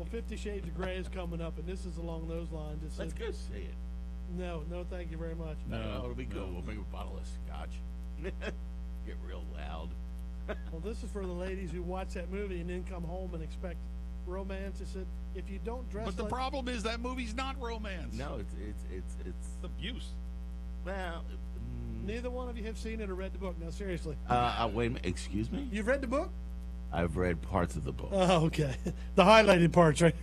Well, 50 Shades of Grey is coming up, and this is along those lines. Let's go see it. No, thank you very much. No, it'll be good. We'll bring a bottle of scotch. Get real loud. Well, this is for the ladies who watch that movie and then come home and expect romance. It said, if you don't dress But the problem is that movie's not romance. No, it's abuse. Well, neither one of you have seen it or read the book. Now, seriously. Wait a minute. Excuse me? You've read the book? I've read parts of the book. Oh, okay. The highlighted parts, right?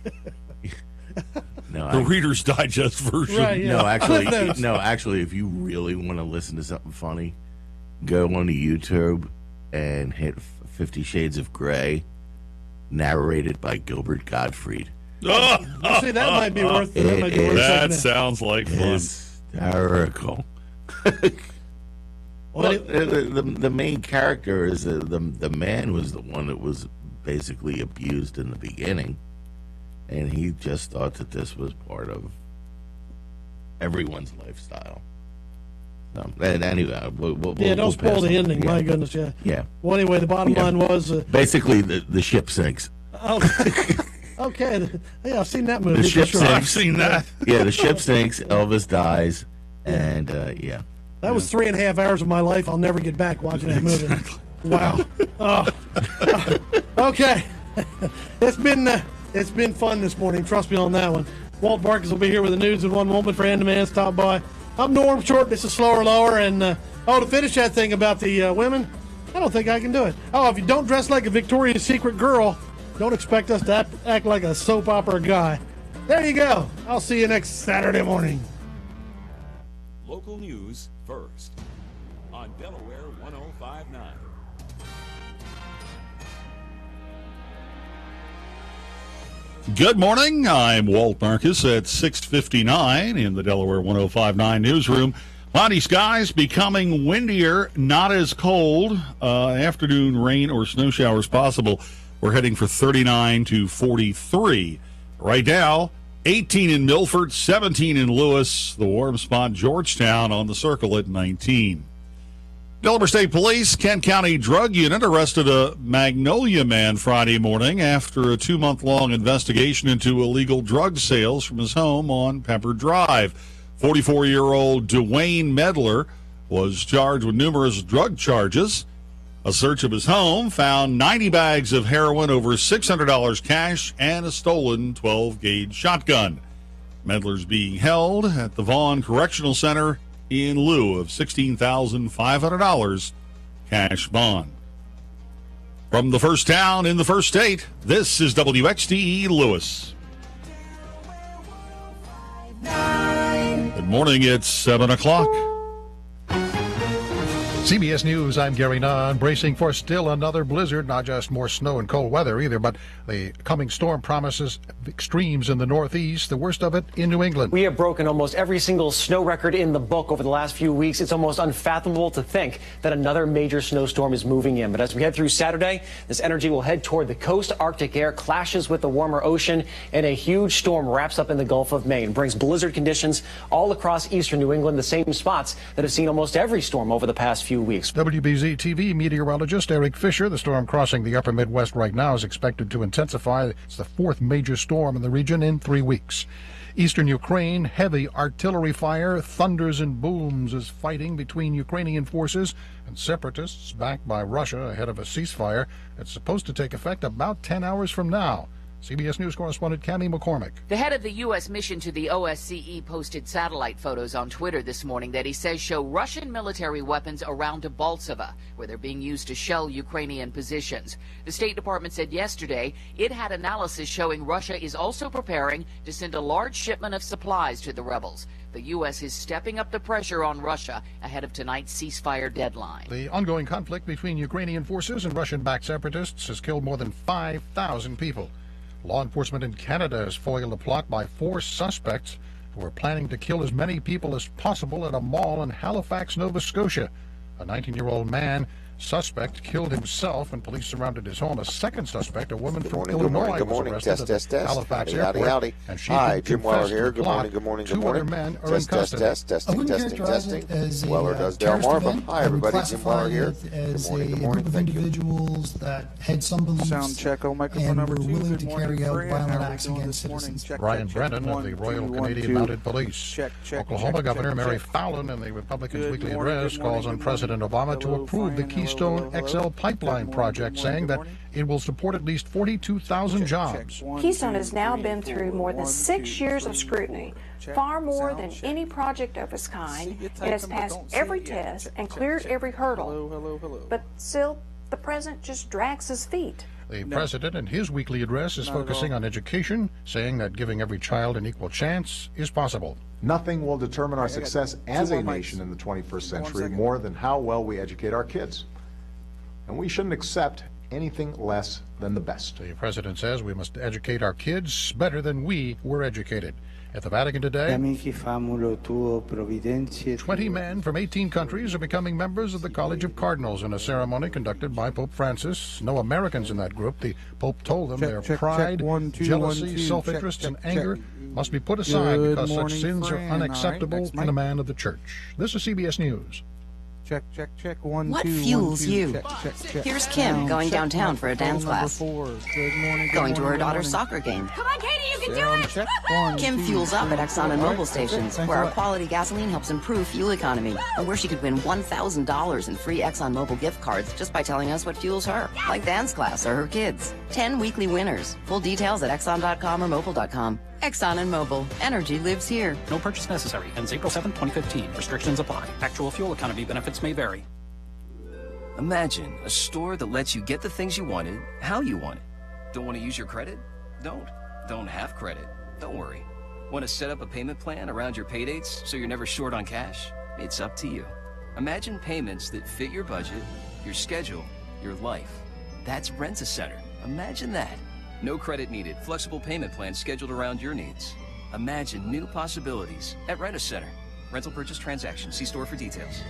No, the Reader's Digest version. Right, yeah. No, actually, if you really want to listen to something funny, go onto YouTube and hit 50 Shades of Grey, narrated by Gilbert Gottfried. See, that might be worth it. That sounds like fun. Hysterical. Well, the main character is the man was the one that was basically abused in the beginning, and he just thought that this was part of everyone's lifestyle. So, anyway, don't spoil the ending. My goodness, yeah. Yeah. Well, anyway, the bottom line was basically the ship sinks. Okay. Yeah, I've seen that movie. The ship sinks. I've seen that. Yeah, the ship sinks. Elvis dies, and yeah. That was 3.5 hours of my life I'll never get back watching that movie. Wow. Okay. It's been fun this morning. Trust me on that one. Walt Barkus will be here with the news in one moment for Andy Man. Stop by. I'm Norm Short. This is Slower Lower. And, to finish that thing about the women, I don't think I can do it. Oh, if you don't dress like a Victoria's Secret girl, don't expect us to act like a soap opera guy. There you go. I'll see you next Saturday morning. Local news first on Delaware 105.9. Good morning. I'm Walt Marcus at 6:59 in the Delaware 105.9 newsroom. Cloudy skies becoming windier, not as cold. Afternoon rain or snow showers possible. We're heading for 39 to 43. Right now, 18 in Milford, 17 in Lewis. The warm spot, Georgetown, on the circle at 19. Delaware State Police, Kent County Drug Unit arrested a Magnolia man Friday morning after a 2-month-long investigation into illegal drug sales from his home on Pepper Drive. 44-year-old Dwayne Medler was charged with numerous drug charges. A search of his home found 90 bags of heroin, over $600 cash, and a stolen 12-gauge shotgun. Medler's being held at the Vaughn Correctional Center in lieu of $16,500 cash bond. From the first town in the first state, this is WXTE Lewis. Good morning, it's 7 o'clock. CBS News, I'm Gary Nunn, bracing for still another blizzard, not just more snow and cold weather either, but the coming storm promises extremes in the Northeast, the worst of it in New England. We have broken almost every single snow record in the book over the last few weeks. It's almost unfathomable to think that another major snowstorm is moving in. But as we head through Saturday, this energy will head toward the coast. Arctic air clashes with the warmer ocean, and a huge storm wraps up in the Gulf of Maine, brings blizzard conditions all across eastern New England, the same spots that have seen almost every storm over the past few weeks. WBZ TV meteorologist Eric Fisher, the storm crossing the upper Midwest right now is expected to intensify. It's the fourth major storm in the region in 3 weeks. Eastern Ukraine, heavy artillery fire, thunders and booms as fighting between Ukrainian forces and separatists backed by Russia ahead of a ceasefire that's supposed to take effect about 10 hours from now. CBS News correspondent Cammie McCormick. The head of the U.S. mission to the OSCE posted satellite photos on Twitter this morning that he says show Russian military weapons around Debaltseve, where they're being used to shell Ukrainian positions. The State Department said yesterday it had analysis showing Russia is also preparing to send a large shipment of supplies to the rebels. The U.S. is stepping up the pressure on Russia ahead of tonight's ceasefire deadline. The ongoing conflict between Ukrainian forces and Russian-backed separatists has killed more than 5,000 people. Law enforcement in Canada has foiled a plot by 4 suspects who were planning to kill as many people as possible at a mall in Halifax, Nova Scotia. A 19-year-old man suspect killed himself when police surrounded his home. A second suspect, a woman from Illinois, Good morning. was arrested Test. at Halifax Airport. Howdy. And she Hi, Jim Weller confessed to here. the Good plot. morning. Two other men are in custody. Testing. Weller does Delmarva. Hi, everybody. Jim Weller here. As a group of individuals that had some beliefs Sound check. Microphone and number were 2. willing Good to morning, carry out Fran. violent How are we acts doing against this morning? citizens. Ryan Brennan of the Royal Canadian Mounted Police. Check. Oklahoma Governor Mary Fallon in the Republicans' weekly address calls on President Obama to approve the Keystone XL pipeline project, saying that it will support at least 42,000 jobs. Keystone has now been through more than 6 years of scrutiny, far more than any project of its kind. It has passed every test and cleared every hurdle. But still, the president just drags his feet. The president, in his weekly address, is focusing on education, saying that giving every child an equal chance is possible. Nothing will determine our success as a nation in the 21st century more than how well we educate our kids. And we shouldn't accept anything less than the best. The president says we must educate our kids better than we were educated. At the Vatican today, 20 men from 18 countries are becoming members of the College of Cardinals in a ceremony conducted by Pope Francis. No Americans in that group. The Pope told them their pride, jealousy, self-interest, and anger must be put aside because such sins are unacceptable in a man of the Church. This is CBS News. Check. One, what two, fuels one, two. you? Here's Kim going downtown for a dance class. Going to her daughter's soccer game. Come on, Katie, you can do it! Kim fuels up at Exxon and Mobil stations, where our quality gasoline helps improve fuel economy, and where she could win $1,000 in free Exxon Mobil gift cards just by telling us what fuels her, like dance class or her kids. 10 weekly winners. Full details at Exxon.com or Mobil.com. Exxon and Mobil. Energy lives here. No purchase necessary. Ends April 7, 2015. Restrictions apply. Actual fuel economy benefits may vary. Imagine a store that lets you get the things you wanted, how you want it. Don't want to use your credit? Don't. Don't have credit? Don't worry. Want to set up a payment plan around your pay dates so you're never short on cash? It's up to you. Imagine payments that fit your budget, your schedule, your life. That's Rent-A-Center. Imagine that. No credit needed. Flexible payment plans scheduled around your needs. Imagine new possibilities at Rent-A-Center. Rental purchase transaction. See store for details.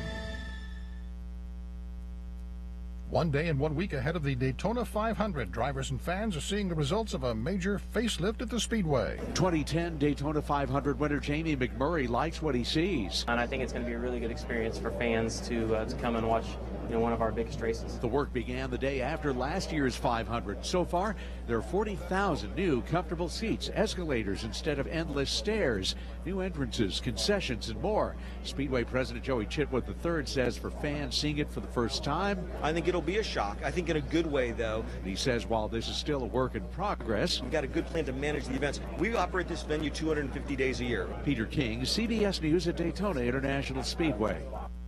One day and 1 week ahead of the Daytona 500, drivers and fans are seeing the results of a major facelift at the Speedway. 2010 Daytona 500 winner Jamie McMurray likes what he sees. And I think it's going to be a really good experience for fans to come and watch one of our biggest races. The work began the day after last year's 500. So far, there are 40,000 new comfortable seats, escalators instead of endless stairs, new entrances, concessions, and more. Speedway President Joey Chitwood III says for fans seeing it for the first time, I think it'll be a shock. I think in a good way, though. He says while this is still a work in progress, we've got a good plan to manage the events. We operate this venue 250 days a year. Peter King, CBS News at Daytona International Speedway.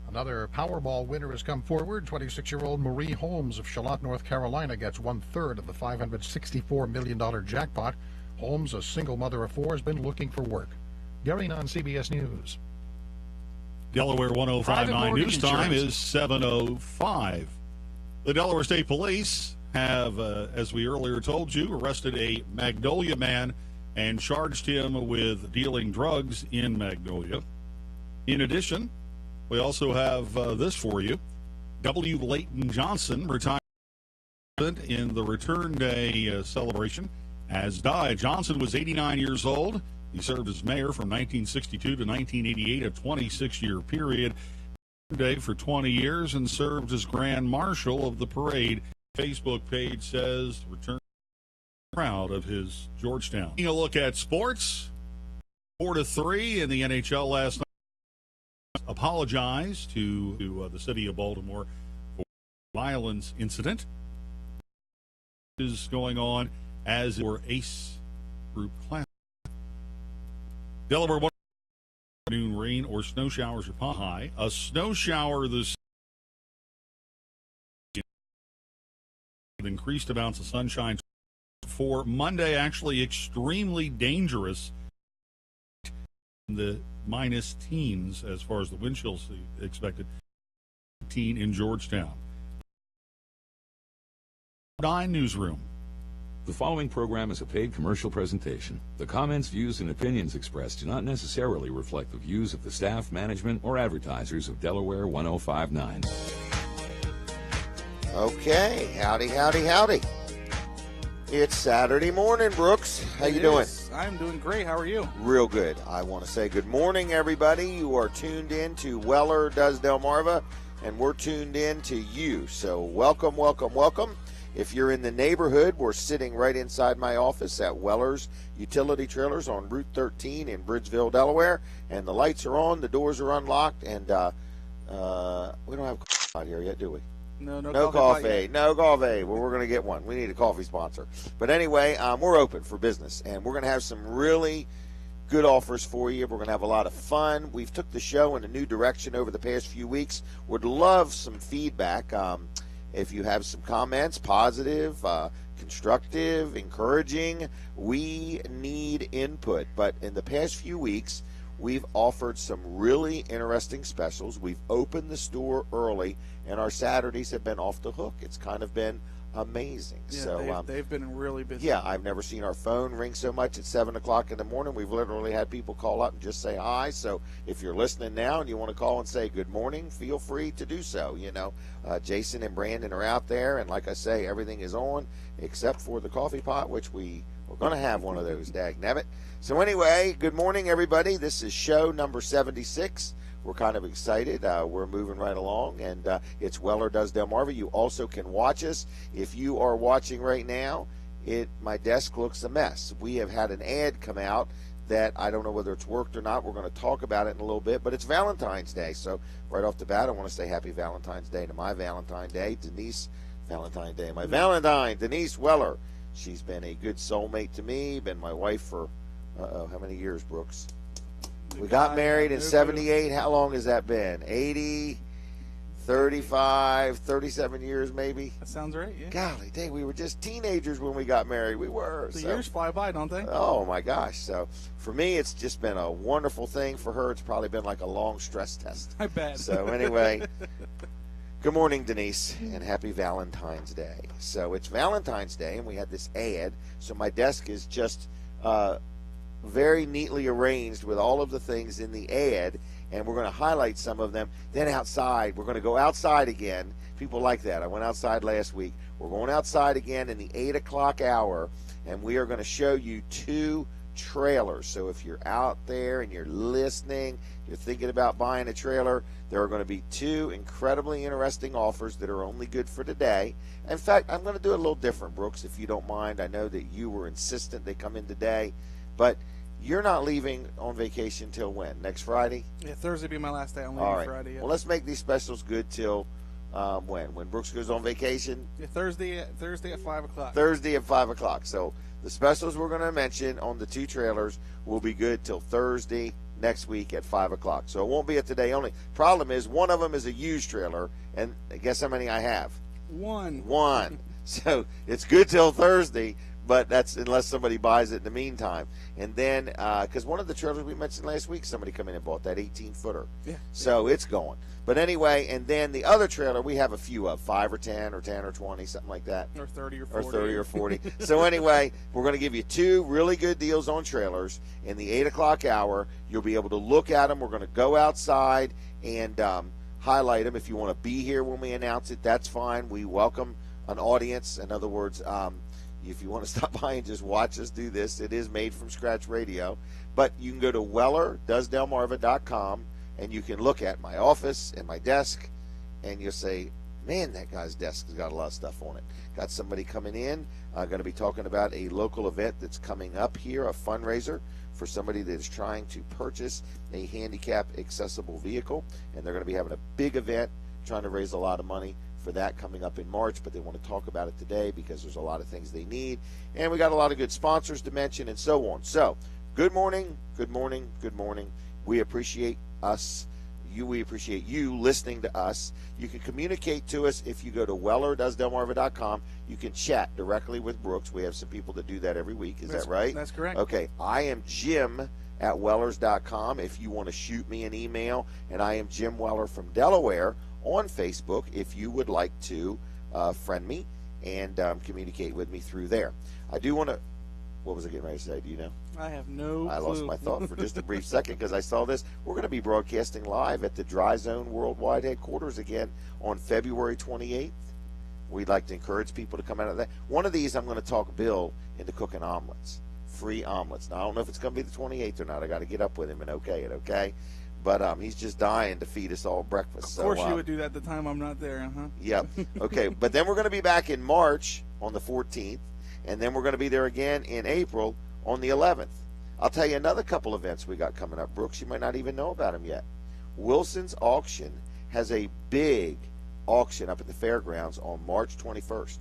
Another Powerball winner has come forward. 26-year-old Marie Holmes of Charlotte, North Carolina, gets 1/3 of the $564 million jackpot. Holmes, a single mother of four, has been looking for work. Gary on CBS News. Delaware 105.9 news time is 7:05. The Delaware State Police have, as we earlier told you, arrested a Magnolia man and charged him with dealing drugs in Magnolia. In addition, we also have this for you. W. Layton Johnson, retired in the Return Day celebration, has died. Johnson was 89 years old. He served as mayor from 1962 to 1988, a 26-year period. Day for 20 years and served as Grand Marshal of the parade. Facebook page says, return proud of his Georgetown. Taking a look at sports, 4-3 in the NHL last night. Apologized to the city of Baltimore for the violence incident. Is going on as for Ace Group Class. Delaware, noon rain or snow showers are high. A snow shower this with increased amounts of sunshine for Monday. Actually, extremely dangerous. The minus teens as far as the wind chills expected. 18 in Georgetown. 9 newsroom. The following program is a paid commercial presentation. The comments, views, and opinions expressed do not necessarily reflect the views of the staff, management, or advertisers of Delaware 105.9. Okay, howdy, howdy, howdy. It's Saturday morning, Brooks. How you doing? I'm doing great. How are you? Real good. I want to say good morning, everybody. You are tuned in to Weller Does Delmarva, and we're tuned in to you. So welcome, welcome, welcome. If you're in the neighborhood, we're sitting right inside my office at Weller's Utility Trailers on Route 13 in Bridgeville, Delaware, and the lights are on, the doors are unlocked, and we don't have coffee out here yet, do we? No coffee. No coffee. Well, we're going to get one. We need a coffee sponsor. But anyway, we're open for business, and we're going to have some really good offers for you. We're going to have a lot of fun. We've took the show in a new direction over the past few weeks. Would love some feedback. If you have some comments, positive, constructive, encouraging, we need input. But in the past few weeks, we've offered some really interesting specials. We've opened the store early, and our Saturdays have been off the hook. It's kind of been amazing. Yeah, so they've been really busy. Yeah, I've never seen our phone ring so much at 7 o'clock in the morning. We've literally had people call up and just say hi. So if you're listening now and you want to call and say good morning, feel free to do so. You know, Jason and Brandon are out there, and like I say, everything is on except for the coffee pot, which we're going to have one of those, dagnabbit. So anyway, good morning, everybody. This is show number 76. We're kind of excited. We're moving right along, and it's Weller Does Delmarva. You also can watch us. If you are watching right now, my desk looks a mess. We have had an ad come out that I don't know whether it's worked or not. We're going to talk about it in a little bit, but it's Valentine's Day. So right off the bat, I want to say happy Valentine's Day to my Valentine Day, Denise Valentine Day. My Valentine, Denise Weller. She's been a good soulmate to me, been my wife for, how many years, Brooks? We got married in 78. How long has that been? 80, 35, 37 years maybe? That sounds right, yeah. Golly, dang, we were just teenagers when we got married. We were. The years fly by, don't they? Oh, my gosh. So for me, it's just been a wonderful thing. For her, it's probably been like a long stress test. I bet. So anyway, good morning, Denise, and happy Valentine's Day. So it's Valentine's Day, and we had this ad. So my desk is just very neatly arranged with all of the things in the ad, and we're going to highlight some of them. Then outside, we're going to go outside again. People like that. I went outside last week. We're going outside again in the 8 o'clock hour, and we are going to show you 2 trailers. So if you're out there and you're listening, you're thinking about buying a trailer, there are going to be 2 incredibly interesting offers that are only good for today. In fact, I'm going to do it a little different, Brooks, if you don't mind. I know that you were insistent they come in today, but you're not leaving on vacation till when? Next Friday? Yeah, Thursday will be my last day. I'm leaving All right. Friday. Yeah. Well, let's make these specials good till when? When Brooks goes on vacation? Yeah, Thursday at 5 o'clock. Thursday at 5 o'clock. So the specials we're going to mention on the 2 trailers will be good till Thursday next week at 5 o'clock. So it won't be a today only. Problem is, one of them is a used trailer, and guess how many I have? One. So it's good till Thursday, but that's unless somebody buys it in the meantime. And then, because one of the trailers we mentioned last week, somebody come in and bought that 18-footer. Yeah. So it's going. But anyway, and then the other trailer, we have a few of, 5 or 10 or 10 or 20, something like that. Or 30 or 40. Or 30 or 40. So anyway, we're going to give you 2 really good deals on trailers. In the 8 o'clock hour, you'll be able to look at them. We're going to go outside and highlight them. If you want to be here when we announce it, that's fine. We welcome an audience. In other words, if you want to stop by and just watch us do this, it is made from scratch radio. But you can go to wellerdoesdelmarva.com and you can look at my office and my desk, and you'll say, man, that guy's desk has got a lot of stuff on it. Got somebody coming in, going to be talking about a local event that's coming up here, a fundraiser for somebody that is trying to purchase a handicap accessible vehicle, and they're going to be having a big event trying to raise a lot of money for that coming up in March, but they want to talk about it today because there's a lot of things they need, and we got a lot of good sponsors to mention and so on. So good morning, good morning, good morning. We appreciate us. We appreciate you listening to us. You can communicate to us if you go to wellerdoesdelmarva.com. You can chat directly with Brooks. We have some people that do that every week. Is that right? That's correct. Okay. I am Jim at wellers.com if you want to shoot me an email, and I am Jim Weller from Delaware on Facebook if you would like to friend me and communicate with me through there. I do want to, what was I getting ready to say? Do you know? I have no I lost clue. my thought for just a brief second because I saw this. We're going to be broadcasting live at the Dry Zone Worldwide headquarters again on February 28th. We'd like to encourage people to come out of that. One of these, I'm going to talk Bill into cooking omelets, free omelets. Now, I don't know if it's going to be the 28th or not. I got to get up with him and okay it, okay? But he's just dying to feed us all breakfast. Of course you would do that the time I'm not there, huh? Yep. Okay, but then we're going to be back in March on the 14th, and then we're going to be there again in April on the 11th. I'll tell you another couple events we got coming up, Brooks. You might not even know about them yet. Wilson's Auction has a big auction up at the fairgrounds on March 21st,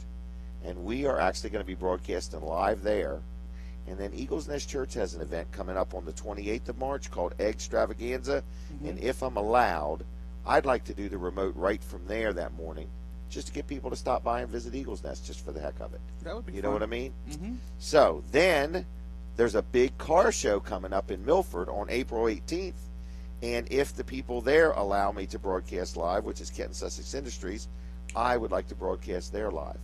and we are actually going to be broadcasting live there. And then Eagles Nest Church has an event coming up on the 28th of March called Egg Extravaganza. And if I'm allowed, I'd like to do the remote right from there that morning, just to get people to stop by and visit Eagles Nest just for the heck of it. That would be You fun. know what I mean? Mm-hmm. So then there's a big car show coming up in Milford on April 18th. And if the people there allow me to broadcast live, which is Kent Sussex Industries, I would like to broadcast there live.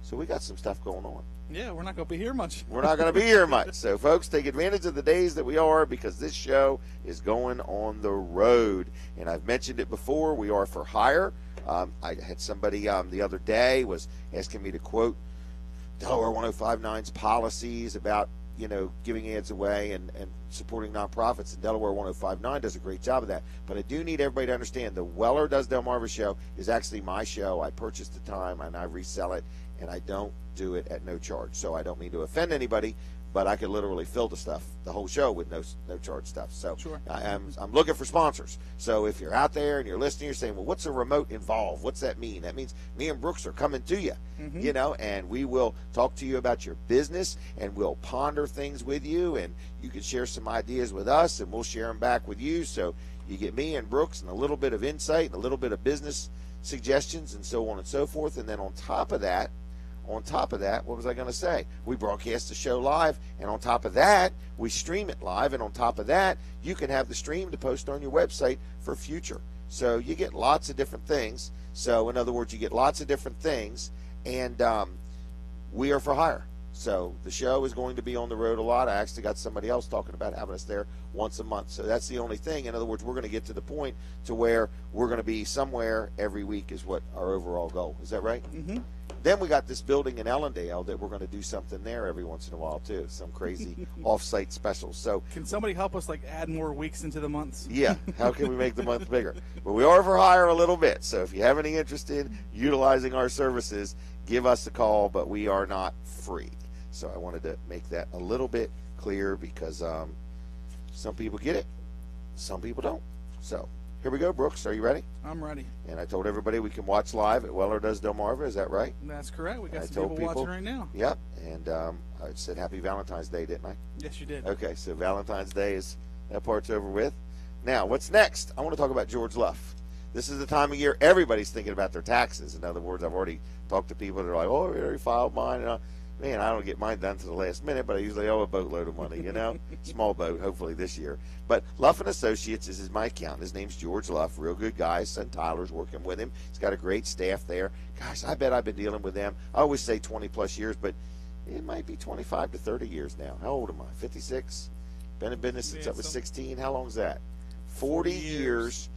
So we got some stuff going on. Yeah, we're not going to be here much. We're not going to be here much. So, folks, take advantage of the days that we are, because this show is going on the road. And I've mentioned it before. We are for hire. I had somebody the other day was asking me to quote Delaware 105.9's policies about, you know, giving ads away and supporting nonprofits, and Delaware 105.9 does a great job of that. But I do need everybody to understand the Weller Does Delmarva show is actually my show. I purchase the time and I resell it, and I don't do it at no charge. So I don't mean to offend anybody, but I could literally fill the whole show with no charge stuff. So sure. I'm looking for sponsors. So if you're out there and you're listening, you're saying, well, what's a remote involved? What's that mean? That means me and Brooks are coming to you, you know, and we will talk to you about your business, and we'll ponder things with you, and you can share some ideas with us, and we'll share them back with you. So you get me and Brooks and a little bit of insight and a little bit of business suggestions and so on and so forth. And then on top of that, what was I going to say? We broadcast the show live, and on top of that, we stream it live, and on top of that, you can have the stream to post on your website for future. So you get lots of different things. So in other words, you get lots of different things, and we are for hire. So the show is going to be on the road a lot. I actually got somebody else talking about having us there once a month. So that's the only thing. In other words, we're going to get to the point to where we're going to be somewhere every week is what our overall goal. Is that right? Mm-hmm. Then we got this building in Ellendale that we're going to do something there every once in a while too. Some crazy off-site specials. So can somebody help us add more weeks into the months? Yeah. How can we make the month bigger? But we are for hire a little bit. So if you have any interest in utilizing our services, give us a call. But we are not free. So I wanted to make that a little bit clear, because some people get it, some people don't. So here we go, Brooks. Are you ready? I'm ready. And I told everybody we can watch live at Weller Does Delmarva. Is that right? That's correct. We got I some told people watching right now. Yep. And I said Happy Valentine's Day, didn't I? Yes, you did. Okay, so Valentine's Day that part's over with. Now, what's next? I want to talk about George Luff. This is the time of year everybody's thinking about their taxes. In other words, I've already talked to people that are like, oh, I already filed mine. And man, I don't get mine done to the last minute, but I usually owe a boatload of money, you know? Small boat, hopefully this year. But Luff & Associates is my accountant. His name's George Luff, real good guy. His son Tyler's working with him. He's got a great staff there. Gosh, I bet I've been dealing with them. I always say 20-plus years, but it might be 25 to 30 years now. How old am I, 56? Been in business since I was 16. How long is that? 40 years.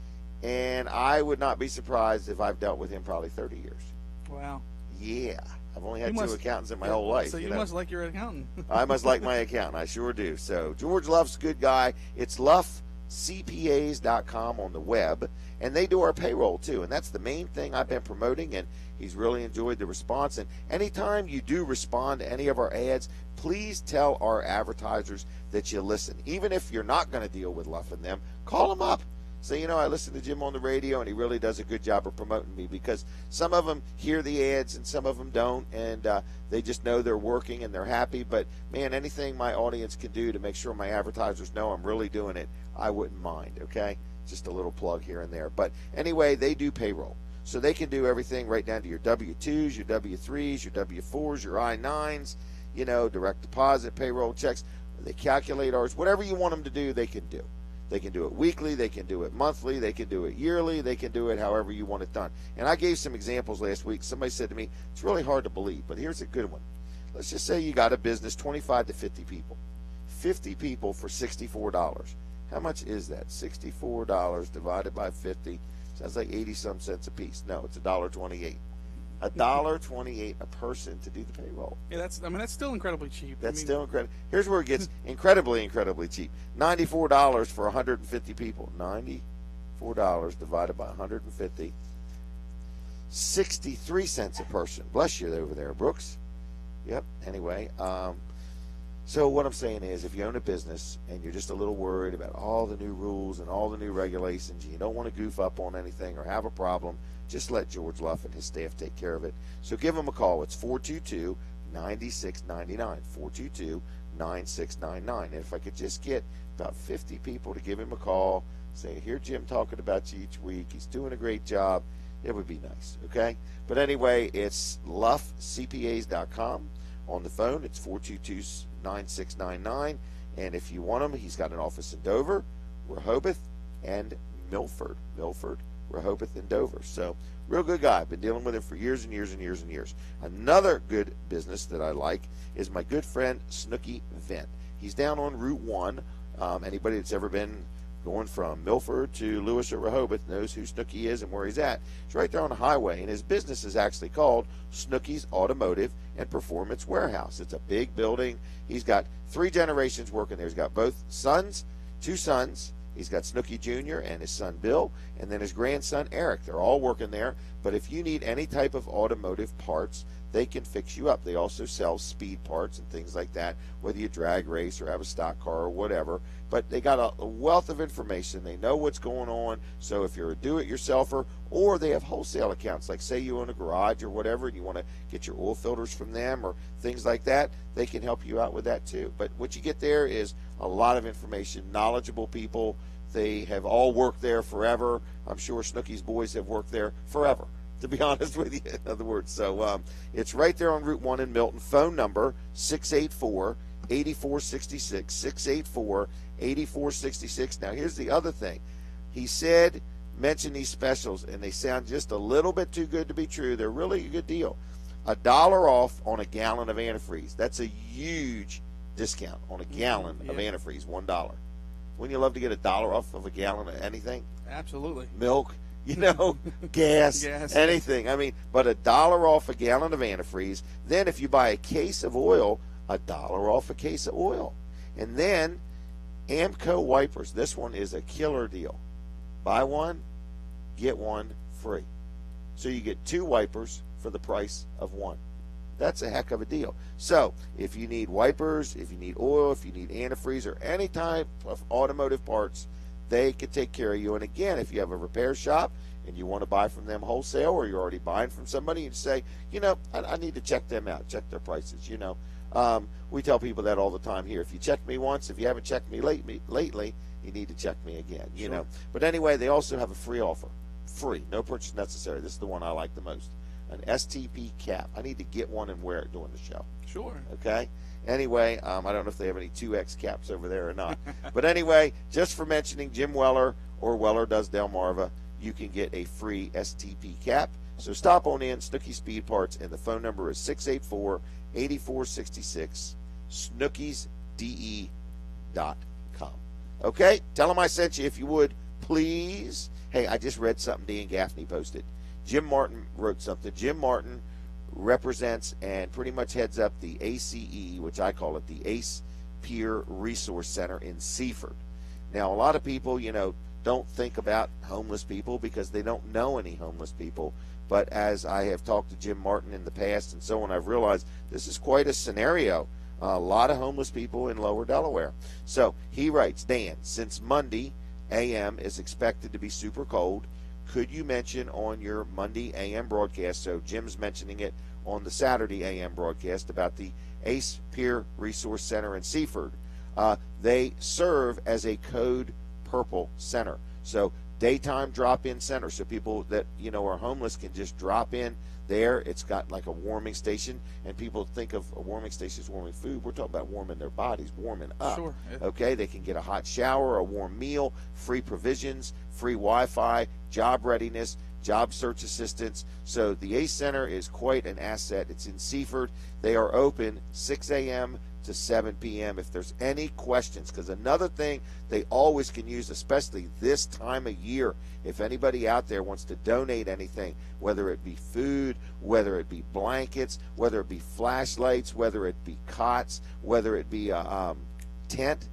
And I would not be surprised if I've dealt with him probably 30 years. Wow. Yeah. I've only had two accountants in my whole life. So you must like your accountant. I must like my accountant. I sure do. So George Luff's a good guy. It's luffcpas.com on the web, and they do our payroll too. And that's the main thing I've been promoting, and he's really enjoyed the response. And anytime you do respond to any of our ads, please tell our advertisers that you listen. Even if you're not going to deal with Luff and them, call them up. Say, you know, I listen to Jim on the radio, and he really does a good job of promoting me, because some of them hear the ads and some of them don't, and they just know they're working and they're happy. But, man, anything my audience can do to make sure my advertisers know I'm really doing it, I wouldn't mind, okay? Just a little plug here and there. But, anyway, they do payroll. So they can do everything right down to your W-2s, your W-3s, your W-4s, your I-9s, you know, direct deposit, payroll checks. They calculate ours. Whatever you want them to do, they can do. They can do it weekly, they can do it monthly, they can do it yearly, they can do it however you want it done. And I gave some examples last week. Somebody said to me, it's really hard to believe, but here's a good one. Let's just say you got a business, 25 to 50 people. 50 people for $64. How much is that? $64 divided by 50. Sounds like 80-some cents a piece. No, it's $1.28. $1.28 a person to do the payroll. Yeah, that's still incredibly cheap. That's still incredible. Here's where it gets incredibly cheap. $94 for 150 people. $94 divided by 150. 63 cents a person. Bless you over there, Brooks. Yep. Anyway, so what I'm saying is, if you own a business and you're just a little worried about all the new rules and all the new regulations, and you don't want to goof up on anything or have a problem, just let George Luff and his staff take care of it. So give them a call. It's 422-9699. 422-9699. And if I could just get about 50 people to give him a call, say, hear Jim talking about you each week. He's doing a great job. It would be nice, okay? But anyway, it's luffcpas.com. On the phone, it's 422-9699. And if you want him, he's got an office in Dover, Rehoboth, and Milford. Milford, Rehoboth, and Dover. So, real good guy. I've been dealing with him for years and years and years and years. Another good business that I like is my good friend Snooky Vent. He's down on Route 1. Anybody that's ever been going from Milford to Lewis or Rehoboth knows who Snooky is and where he's at. He's right there on the highway, and his business is actually called Snooky's Automotive and Performance Warehouse. It's a big building. He's got 3 generations working there. He's got both sons, 2 sons. He's got Snooky Jr. and his son Bill, and then his grandson Eric. They're all working there. But if you need any type of automotive parts, they can fix you up. They also sell speed parts and things like that, whether you drag race or have a stock car or whatever. But they got a wealth of information. They know what's going on. So if you're a do-it-yourselfer, or they have wholesale accounts, like say you own a garage or whatever, and you want to get your oil filters from them or things like that, they can help you out with that too. But what you get there is a lot of information, knowledgeable people. They have all worked there forever. I'm sure Snooky's boys have worked there forever, to be honest with you, in other words. So it's right there on Route 1 in Milton. Phone number 684-8466, 684-8466. Now, here's the other thing. He said, mention these specials, and they sound just a little bit too good to be true. They're really a good deal. $1 off on a gallon of antifreeze. That's a huge discount on a gallon of antifreeze, $1. Wouldn't you love to get $1 off of a gallon of anything? Absolutely. Milk, gas, anything. I mean, but $1 off a gallon of antifreeze. Then if you buy a case of oil, $1 off a case of oil. And then Amco wipers. This one is a killer deal. Buy one, get one free. So you get 2 wipers for the price of 1. That's a heck of a deal. So if you need wipers, if you need oil, if you need antifreeze or any type of automotive parts, they can take care of you. And again, if you have a repair shop and you want to buy from them wholesale, or you're already buying from somebody, and say, I need to check them out, check their prices. We tell people that all the time here. If you check me once, if you haven't checked me lately, you need to check me again. Sure. But anyway, they also have a free offer. Free, no purchase necessary. This is the one I like the most. An STP cap. I need to get one and wear it during the show. Sure. Okay. Anyway, I don't know if they have any 2X caps over there or not. But anyway, just for mentioning Jim Weller or Weller Does Delmarva, you can get a free STP cap. So stop on in, Snooky Speed Parts, and the phone number is 684-8466, snookiesde.com. Okay? Tell them I sent you if you would, please. Hey, I just read something Dan Gaffney posted. Jim Martin wrote something. Jim Martin represents and pretty much heads up the ACE, which I call it the ACE Peer Resource Center in Seaford. Now, a lot of people, don't think about homeless people because they don't know any homeless people. But as I have talked to Jim Martin in the past and so on, I've realized this is quite a scenario. A lot of homeless people in lower Delaware. So he writes, Dan, since Monday AM is expected to be super cold, could you mention on your Monday AM broadcast, so Jim's mentioning it on the Saturday AM broadcast, about the ACE Peer Resource Center in Seaford. They serve as a code purple center. So daytime drop-in center. So people that, are homeless can just drop in there. It's got like a warming station, and people think of a warming station as warming food. We're talking about warming their bodies, warming up. Sure. Yeah. Okay, they can get a hot shower, a warm meal, free provisions, free Wi-Fi, job readiness, job search assistance. So the ACE Center is quite an asset. It's in Seaford. They are open 6 a.m. to 7 p.m. if there's any questions, because another thing they always can use, especially this time of year, if anybody out there wants to donate anything, whether it be food, whether it be blankets, whether it be flashlights, whether it be cots, whether it be a tent,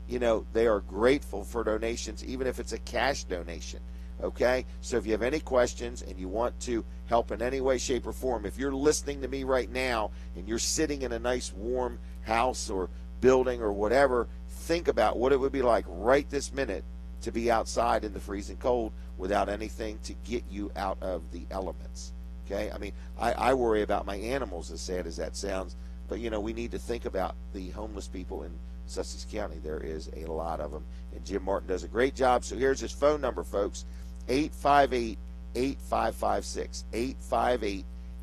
they are grateful for donations, even if it's a cash donation. Okay, so if you have any questions and you want to help in any way, shape, or form, if you're listening to me right now and you're sitting in a nice warm house or building or whatever, think about what it would be like right this minute to be outside in the freezing cold without anything to get you out of the elements. Okay, I mean, I worry about my animals, as sad as that sounds, but we need to think about the homeless people in Sussex County. There is a lot of them, and Jim Martin does a great job. So here's his phone number, folks. 858-8556,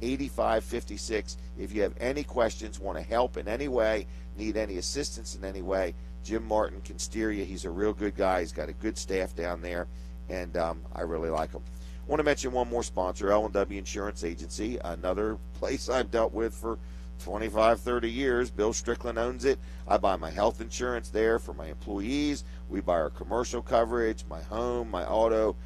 858-8556. If you have any questions, want to help in any way, need any assistance in any way, Jim Martin can steer you. He's a real good guy. He's got a good staff down there, and I really like him. I want to mention one more sponsor, L&W Insurance Agency, another place I've dealt with for 25, 30 years. Bill Strickland owns it. I buy my health insurance there for my employees. We buy our commercial coverage, my home, my auto,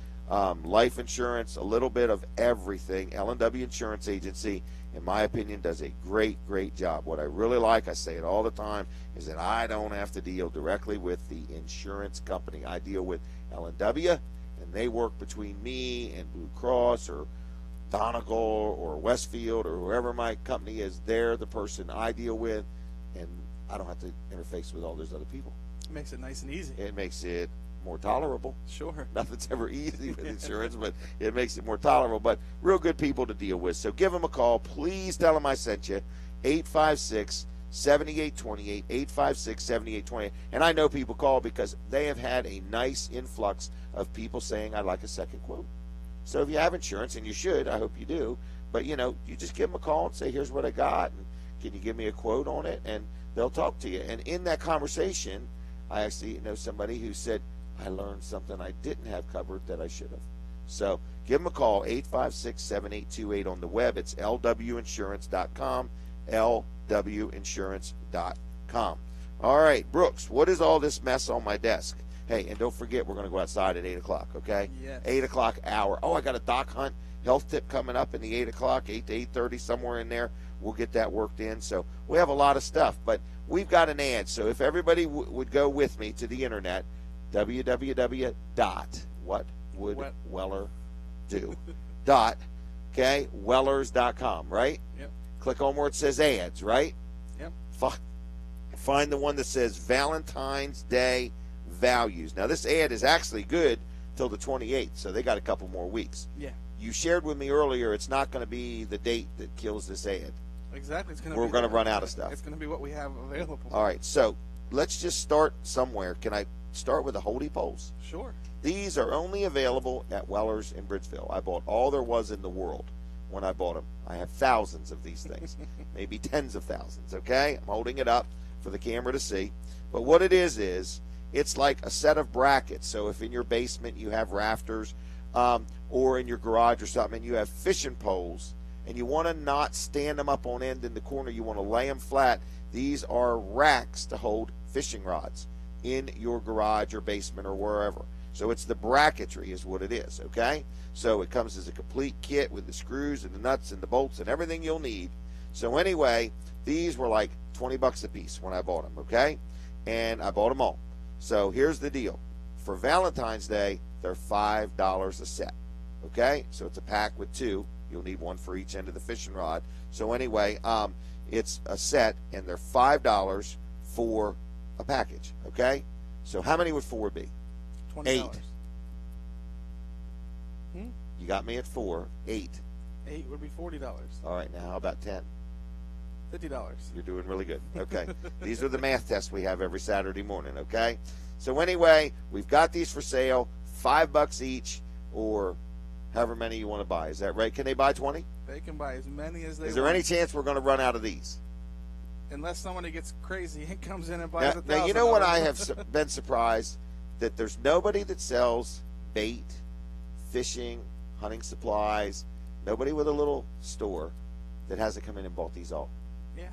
life insurance, a little bit of everything. L&W Insurance Agency, in my opinion, does a great, great job. What I really like, I say it all the time, is that I don't have to deal directly with the insurance company. I deal with L&W, and they work between me and Blue Cross or Donegal or Westfield or whoever my company is. They're the person I deal with, and I don't have to interface with all those other people. It makes it nice and easy. It makes it more tolerable. Sure. Nothing's ever easy with insurance, but it makes it more tolerable. But real good people to deal with. So give them a call. Please tell them I sent you. 856-7828, 856-7828. And I know people call because they have had a nice influx of people saying, I'd like a second quote. So if you have insurance, and you should, I hope you do, but you just give them a call and say, here's what I got, and can you give me a quote on it? And they'll talk to you. And in that conversation, I actually know somebody who said, I learned something I didn't have covered that I should have. So give them a call, 856-7828 on the web. It's lwinsurance.com, lwinsurance.com. All right, Brooks, what is all this mess on my desk? Hey, and don't forget, we're going to go outside at 8 o'clock, okay? Yes. 8 o'clock hour. Oh, I got a Doc Hunt health tip coming up in the 8 o'clock, 8 to 8:30, somewhere in there. We'll get that worked in. So we have a lot of stuff, but we've got an ad. So if everybody would go with me to the internet, wellers.com, right? Yep. Click on where it says ads, right? Yep. Find the one that says Valentine's Day values. Now this ad is actually good till the 28th, so they got a couple more weeks. Yeah. You shared with me earlier it's not going to be the date that kills this ad. Exactly. We're going to run out of stuff. It's going to be what we have available. All right, so let's just start somewhere. Can I start with the holdie poles? Sure. These are only available at Weller's in Bridgeville. I bought all there was in the world when I bought them. I have thousands of these things, maybe tens of thousands, okay? I'm holding it up for the camera to see. But what it is it's like a set of brackets. So if in your basement you have rafters or in your garage or something and you have fishing poles and you want to not stand them up on end in the corner, you want to lay them flat, these are racks to hold fishing rods in your garage or basement or wherever. So it's the bracketry is what it is, okay? So it comes as a complete kit with the screws and the nuts and the bolts and everything you'll need. So anyway, these were like 20 bucks a piece when I bought them, okay? And I bought them all. So here's the deal. For Valentine's Day, they're $5 a set, okay? So it's a pack with two. You'll need one for each end of the fishing rod. So anyway, it's a set, and they're $5 for a package, okay? So how many would four be? $20. 8. You got me at 4. 8. 8 would be $40. All right, now how about 10? $50. You're doing really good. Okay. These are the math tests we have every Saturday morning, okay? So anyway, we've got these for sale, $5 each, or however many you want to buy. Is that right? Can they buy 20? They can buy as many as they want. Is there any chance we're going to run out of these? Unless somebody gets crazy and comes in and buys 1,000. Now, you know what I have been surprised? That there's nobody that sells bait, fishing, hunting supplies, nobody with a little store that hasn't come in and bought these all. Yeah.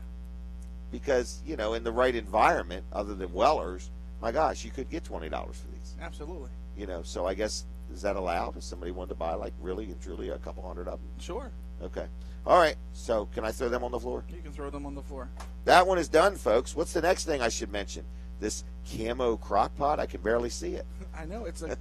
because, you know, in the right environment, other than Weller's, my gosh, you could get $20 for these. Absolutely. You know, so I guess, is that allowed if somebody wanted to buy, like, really and truly a couple hundred of them? Sure. Okay. All right. So can I throw them on the floor? You can throw them on the floor. That one is done, folks. What's the next thing I should mention? This camo crock pot. I can barely see it. I know. It's a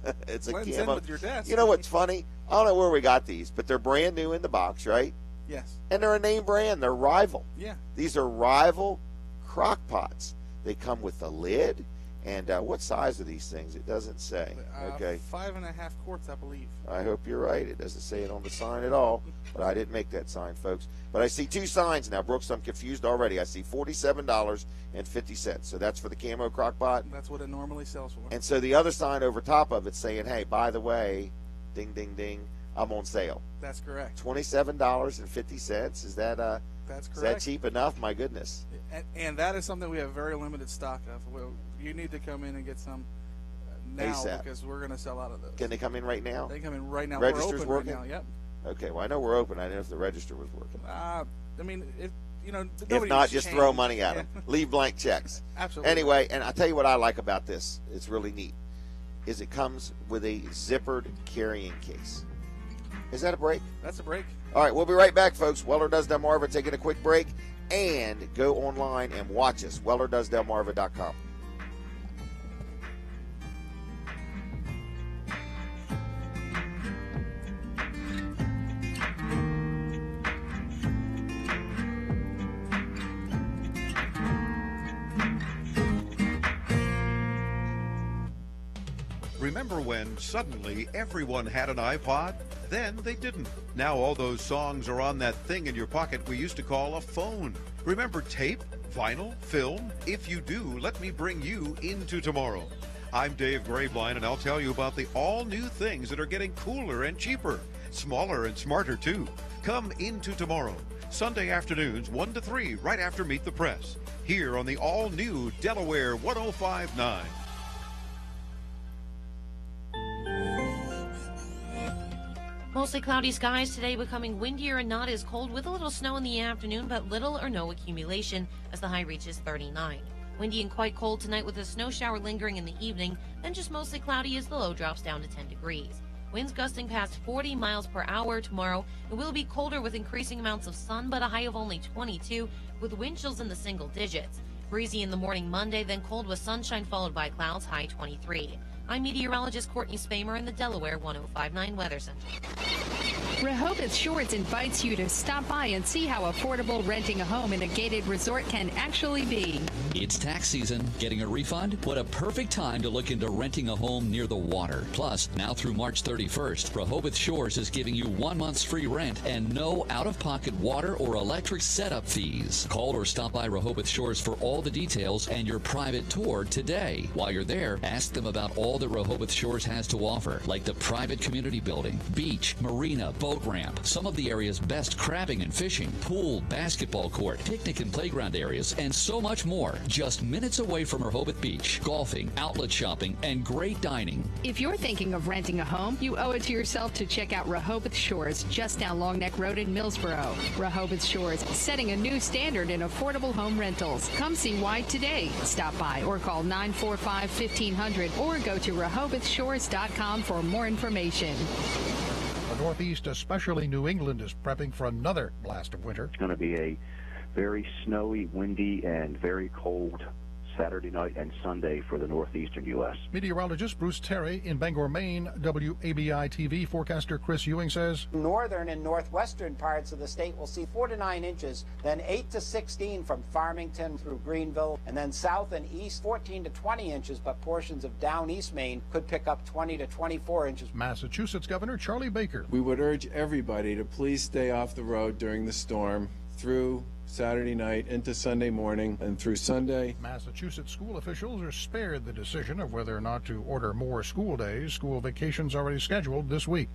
blends in with your desk. You know what's funny? I don't know where we got these, but they're brand new in the box, right? Yes. And they're a name brand. They're Rival. Yeah. These are Rival crock pots. They come with a lid. And what size are these things? It doesn't say. Okay. 5.5 quarts, I believe. I hope you're right. It doesn't say it on the sign at all, but I didn't make that sign, folks. But I see two signs now, Brooks. I'm confused already. I see $47.50. So that's for the camo crock pot. That's what it normally sells for. And so the other sign over top of it saying, hey, by the way, ding, ding, ding, I'm on sale. That's correct. $27.50. Is that that's correct. Is that cheap enough? My goodness. And that is something we have very limited stock of. You need to come in and get some now ASAP. Because we're going to sell out of those. Can they come in right now? They come in right now. Register's we're open working? right now. Yep. Okay. Well, I know we're open. I didn't know if the register was working. I mean, if not, just throw money at them. Leave blank checks. Absolutely. Anyway, and I'll tell you what I like about this. It's really neat. Is it comes with a zippered carrying case. Is that a break? That's a break. All right, we'll be right back, folks. Weller Does Delmarva taking a quick break. And go online and watch us, WellerDoesDelmarva.com. Remember when suddenly everyone had an iPod? Then they didn't. Now all those songs are on that thing in your pocket we used to call a phone. Remember tape, vinyl, film? If you do, let me bring you into tomorrow. I'm Dave Graveline, and I'll tell you about the all-new things that are getting cooler and cheaper, smaller and smarter too. Come into tomorrow, Sunday afternoons 1 to 3, right after Meet the Press, here on the all-new Delaware 105.9. Mostly cloudy skies today, becoming windier and not as cold with a little snow in the afternoon, but little or no accumulation as the high reaches 39. Windy and quite cold tonight with a snow shower lingering in the evening, then just mostly cloudy as the low drops down to 10 degrees. Winds gusting past 40 miles per hour tomorrow. It will be colder with increasing amounts of sun, but a high of only 22 with wind chills in the single digits. Breezy in the morning Monday, then cold with sunshine followed by clouds, high 23. I'm meteorologist Courtney Spamer in the Delaware 105.9 Weather Center. Rehoboth Shores invites you to stop by and see how affordable renting a home in a gated resort can actually be. It's tax season. Getting a refund? What a perfect time to look into renting a home near the water. Plus, now through March 31st, Rehoboth Shores is giving you 1 month's free rent and no out-of-pocket water or electric setup fees. Call or stop by Rehoboth Shores for all the details and your private tour today. While you're there, ask them about all that Rehoboth Shores has to offer, like the private community building, beach, marina, boat ramp, some of the area's best crabbing and fishing, pool, basketball court, picnic and playground areas, and so much more. Just minutes away from Rehoboth Beach, golfing, outlet shopping, and great dining. If you're thinking of renting a home, you owe it to yourself to check out Rehoboth Shores, just down Long Neck Road in Millsboro. Rehoboth Shores, setting a new standard in affordable home rentals. Come see why today. Stop by or call 945-1500 or go to RehobothShores.com for more information. The Northeast, especially New England, is prepping for another blast of winter. It's going to be a very snowy, windy, and very cold Saturday night and Sunday for the northeastern U.S. Meteorologist Bruce Terry in Bangor, Maine. WABI-TV forecaster Chris Ewing says northern and northwestern parts of the state will see 4 to 9 inches, then 8 to 16 from Farmington through Greenville, and then south and east 14 to 20 inches, but portions of down east Maine could pick up 20 to 24 inches. Massachusetts Governor Charlie Baker. We would urge everybody to please stay off the road during the storm through Saturday night into Sunday morning and through Sunday. Massachusetts school officials are spared the decision of whether or not to order more school days. School vacations already scheduled this week.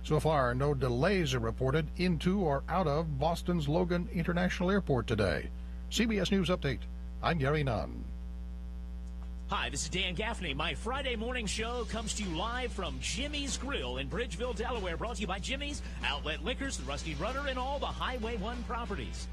So far, no delays are reported into or out of Boston's Logan International Airport today. CBS News Update. I'm Gary Nunn. Hi, this is Dan Gaffney. My Friday morning show comes to you live from Jimmy's Grill in Bridgeville, Delaware. Brought to you by Jimmy's, Outlet Liquors, the Rusty Rudder, and all the Highway 1 properties.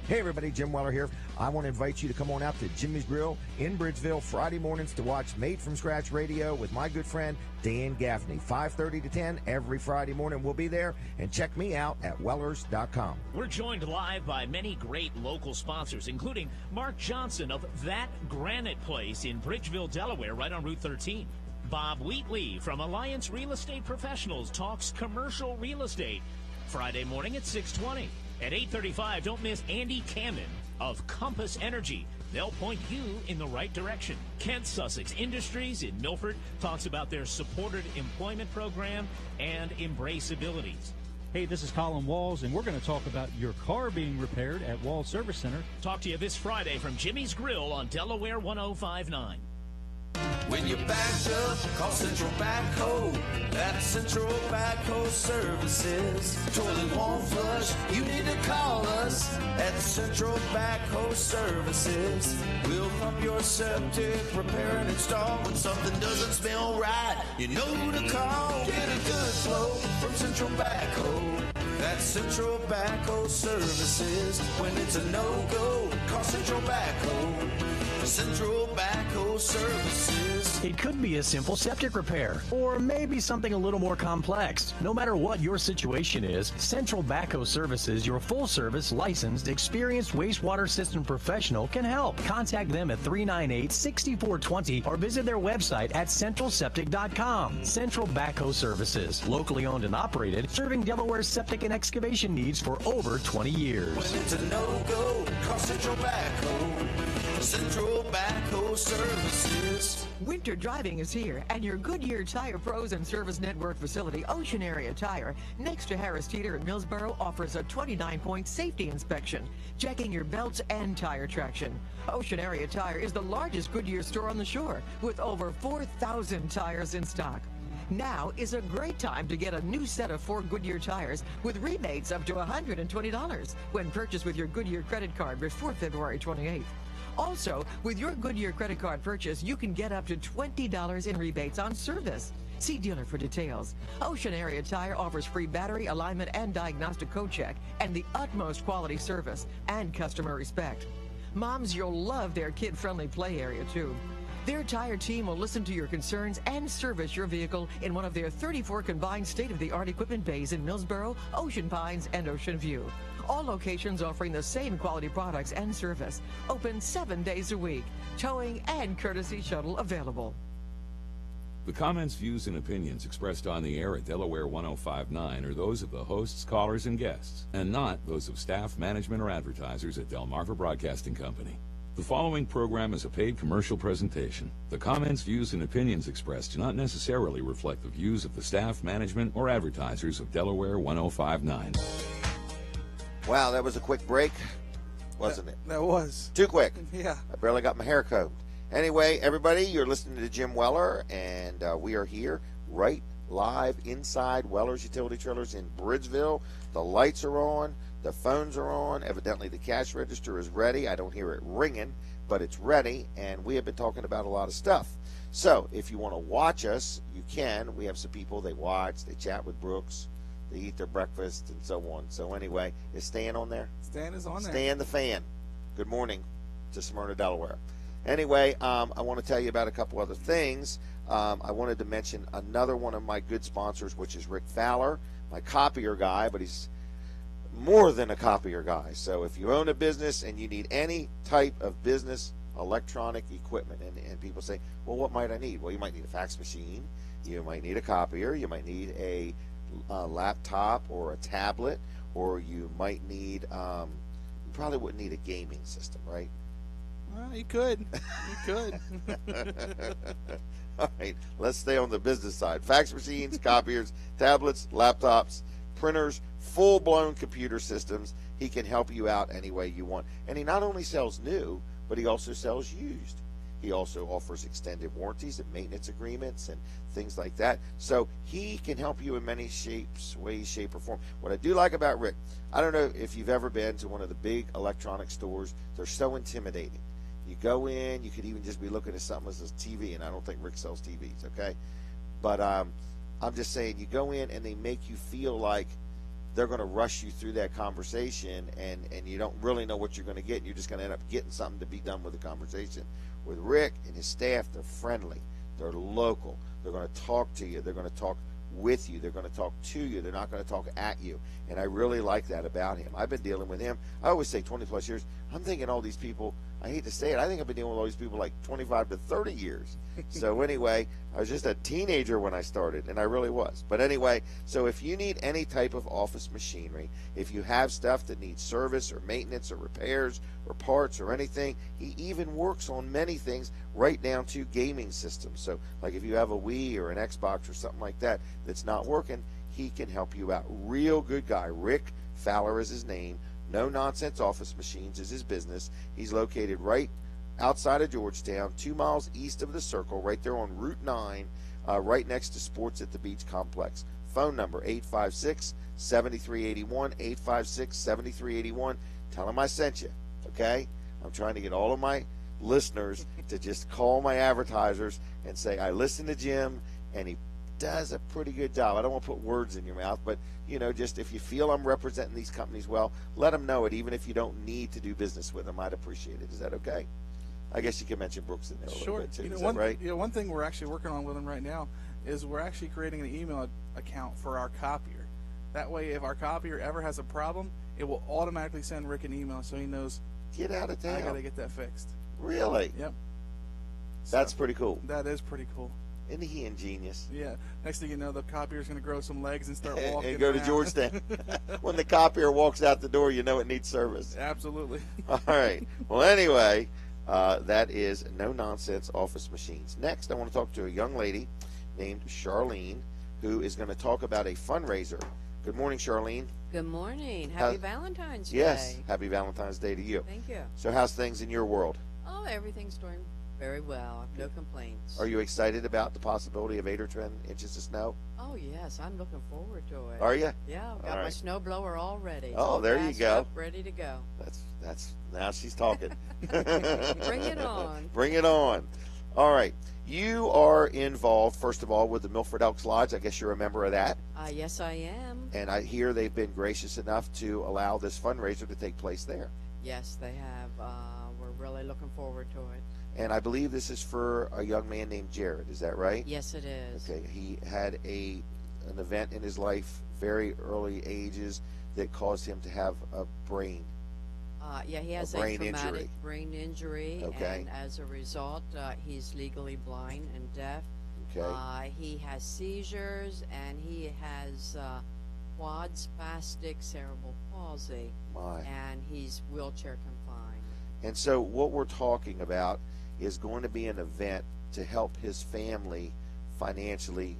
Hey everybody, Jim Weller here. I want to invite you to come on out to Jimmy's Grill in Bridgeville Friday mornings to watch Made from Scratch Radio with my good friend Dan Gaffney. 5:30 to 10 every Friday morning. We'll be there, and check me out at wellers.com. We're joined live by many great local sponsors, including Mark Johnson of That Granite Place in Bridgeville, Delaware, right on Route 13. Bob Wheatley from Alliance Real Estate Professionals talks commercial real estate Friday morning at 6:20. At 8:35, don't miss Andy Kamen of Compass Energy. They'll point you in the right direction. Kent Sussex Industries in Milford talks about their supported employment program and embraceabilities. Hey, this is Colin Walls, and we're going to talk about your car being repaired at Walls Service Center. Talk to you this Friday from Jimmy's Grill on Delaware 105.9. When you're backed up, call Central Backhoe. That's Central Backhoe Services. Toilet won't flush, you need to call us at Central Backhoe Services. We'll pump your septic, repair and install. When something doesn't smell right, you know who to call. Get a good flow from Central Backhoe. That's Central Backhoe Services. When it's a no-go, call Central Backhoe. Central Backhoe Services. It could be a simple septic repair, or maybe something a little more complex. No matter what your situation is, Central Backhoe Services, your full-service, licensed, experienced wastewater system professional, can help. Contact them at 398-6420 or visit their website at centralseptic.com. Central Backhoe Services, locally owned and operated, serving Delaware's septic and excavation needs for over 20 years. When it's a no-go, call Central Backhoe. Central Backhoe Services. Winter driving is here, and your Goodyear Tire Pros and Service Network facility, Ocean Area Tire, next to Harris Teeter in Millsboro, offers a 29-point safety inspection, checking your belts and tire traction. Ocean Area Tire is the largest Goodyear store on the shore, with over 4,000 tires in stock. Now is a great time to get a new set of 4 Goodyear tires with rebates up to $120 when purchased with your Goodyear credit card before February 28th. Also, with your Goodyear credit card purchase, you can get up to $20 in rebates on service. See dealer for details. Ocean Area Tire offers free battery, alignment, and diagnostic code check, and the utmost quality service and customer respect. Moms, you'll love their kid-friendly play area, too. Their tire team will listen to your concerns and service your vehicle in one of their 34 combined state-of-the-art equipment bays in Millsboro, Ocean Pines, and Ocean View. All locations offering the same quality products and service. Open 7 days a week. Towing and courtesy shuttle available. The comments, views, and opinions expressed on the air at Delaware 105.9 are those of the hosts, callers, and guests, and not those of staff, management, or advertisers at Delmarva Broadcasting Company. The following program is a paid commercial presentation. The comments, views, and opinions expressed do not necessarily reflect the views of the staff, management, or advertisers of Delaware 105.9. Wow, that was a quick break, wasn't it? That was. Too quick. Yeah. I barely got my hair combed. Anyway, everybody, you're listening to Jim Weller, and we are here right live inside Weller's Utility Trailers in Bridgeville. The lights are on. The phones are on. Evidently, the cash register is ready. I don't hear it ringing, but it's ready, and we have been talking about a lot of stuff. So if you want to watch us, you can. We have some people, they watch, they chat with Brooks, they eat their breakfast, and so on. So anyway, is Stan on there? Stan is on there. Stan the Fan. Good morning to Smyrna, Delaware. Anyway, I want to tell you about a couple other things. I wanted to mention another one of my good sponsors, which is Rick Fowler, my copier guy, but he's more than a copier guy. So if you own a business and you need any type of business electronic equipment, and people say, well, what might I need? Well, you might need a fax machine, you might need a copier, you might need a laptop or a tablet, or you might need, you probably wouldn't need a gaming system, right? You could. You could. All right, let's stay on the business side. Fax machines, copiers, tablets, laptops, printers, full-blown computer systems. He can help you out any way you want. And he not only sells new, but he also sells used. He also offers extended warranties and maintenance agreements and things like that. So he can help you in many shapes, ways, shape, or form. What I do like about Rick, I don't know if you've ever been to one of the big electronic stores. They're so intimidating. You go in, you could even just be looking at something as a TV, and I don't think Rick sells TVs, okay? But I'm just saying, you go in and they make you feel like they're going to rush you through that conversation, and you don't really know what you're going to get. You're just going to end up getting something to be done with the conversation. With Rick and his staff, they're friendly. They're local. They're going to talk to you. They're going to talk with you. They're going to talk to you. They're not going to talk at you. And I really like that about him. I've been dealing with him. I always say 20 plus years. I'm thinking all these people, I hate to say it, I think I've been dealing with all these people like 25 to 30 years. So anyway, I was just a teenager when I started, and I really was. But anyway, so if you need any type of office machinery, if you have stuff that needs service or maintenance or repairs or parts or anything, he even works on many things right down to gaming systems. So like if you have a Wii or an Xbox or something like that that's not working, he can help you out. Real good guy. Rick Fowler is his name. No Nonsense Office Machines is his business. He's located right outside of Georgetown, 2 miles east of the Circle, right there on Route 9, right next to Sports at the Beach Complex. Phone number 856-7381, 856-7381. Tell him I sent you, okay? I'm trying to get all of my listeners to just call my advertisers and say, I listen to Jim, and he does a pretty good job. I don't want to put words in your mouth, but, you know, just if you feel I'm representing these companies well, let them know it, even if you don't need to do business with them. I'd appreciate it. Is that okay? I guess you can mention Brooks in there a little bit, too. Is that right? One thing we're actually working on with them right now is we're actually creating an email account for our copier. That way, if our copier ever has a problem, it will automatically send Rick an email so he knows, get out of town. I got to get that fixed. Really? Yep. That's pretty cool. That is pretty cool. Isn't he ingenious? Yeah. Next thing you know, the copier's going to grow some legs and start walking and go to Georgetown. When the copier walks out the door, you know it needs service. Absolutely. All right. Well, anyway, that is No Nonsense Office Machines. Next, I want to talk to a young lady named Charlene, who is going to talk about a fundraiser. Good morning, Charlene. Good morning. Happy Valentine's Day. Yes. Happy Valentine's Day to you. Thank you. So how's things in your world? Oh, everything's doing very well. No complaints. Are you excited about the possibility of 8 or 10 inches of snow? Oh, yes. I'm looking forward to it. Are you? Yeah. I've got my snow blower all ready. It's Oh, all there you gassed go. Up, ready to go. That's now she's talking. Bring it on. Bring it on. All right. You are involved, first of all, with the Milford Elks Lodge. I guess you're a member of that. Yes, I am. And I hear they've been gracious enough to allow this fundraiser to take place there. Yes, they have. We're really looking forward to it. And I believe this is for a young man named Jared. Is that right? Yes, it is. Okay. He had an event in his life, very early ages, that caused him to have a brain. Yeah, he has a traumatic brain injury, and as a result, he's legally blind and deaf. Okay. He has seizures, and he has quad spastic cerebral palsy, and he's wheelchair confined. And so what we're talking about is going to be an event to help his family financially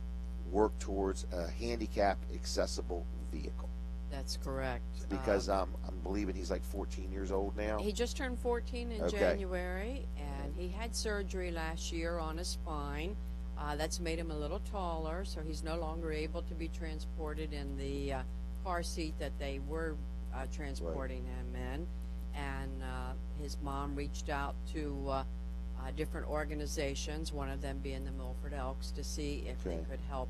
work towards a handicap accessible vehicle. That's correct. Because I'm believing he's like 14 years old now. He just turned 14 in January, and he had surgery last year on his spine. That's made him a little taller, so he's no longer able to be transported in the car seat that they were transporting him in. And his mom reached out to different organizations, one of them being the Milford Elks, to see if they could help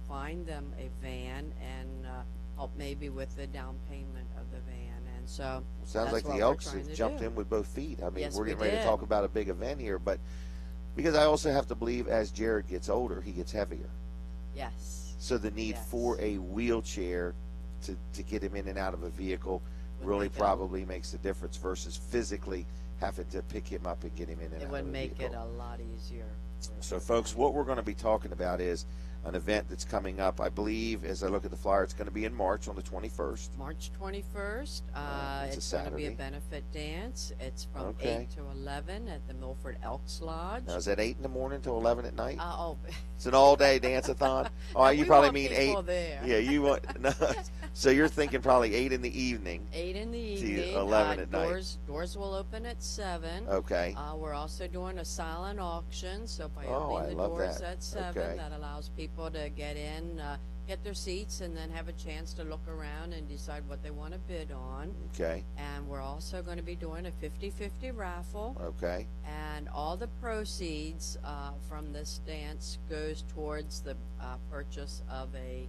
find them a van and help maybe with the down payment of the van. And so sounds like the Elks have jumped in with both feet. I mean, yes, we're getting ready to talk about a big event here, but because I also have to believe as Jared gets older, he gets heavier. Yes. So the need for a wheelchair to get him in and out of a vehicle really probably makes a difference versus physically having to pick him up and get him in and out of a vehicle. It would make it a lot easier. So, folks, what we're going to be talking about is an event that's coming up. I believe, as I look at the flyer, it's going to be in March on the 21st. March 21st. It's going to be a benefit dance. It's from 8 to 11 at the Milford Elks Lodge. Now, is that 8 in the morning to 11 at night? Oh. It's an all-day dance-a-thon? Oh, you probably mean 8. There. Yeah, you want... No. So you're thinking probably 8 in the evening. 8 in the evening. To 11 at night. Doors will open at 7. Okay. We're also doing a silent auction, so by opening the doors at 7, that allows people to get in, get their seats, and then have a chance to look around and decide what they want to bid on. Okay. And we're also going to be doing a 50-50 raffle. Okay. And all the proceeds from this dance goes towards the purchase of a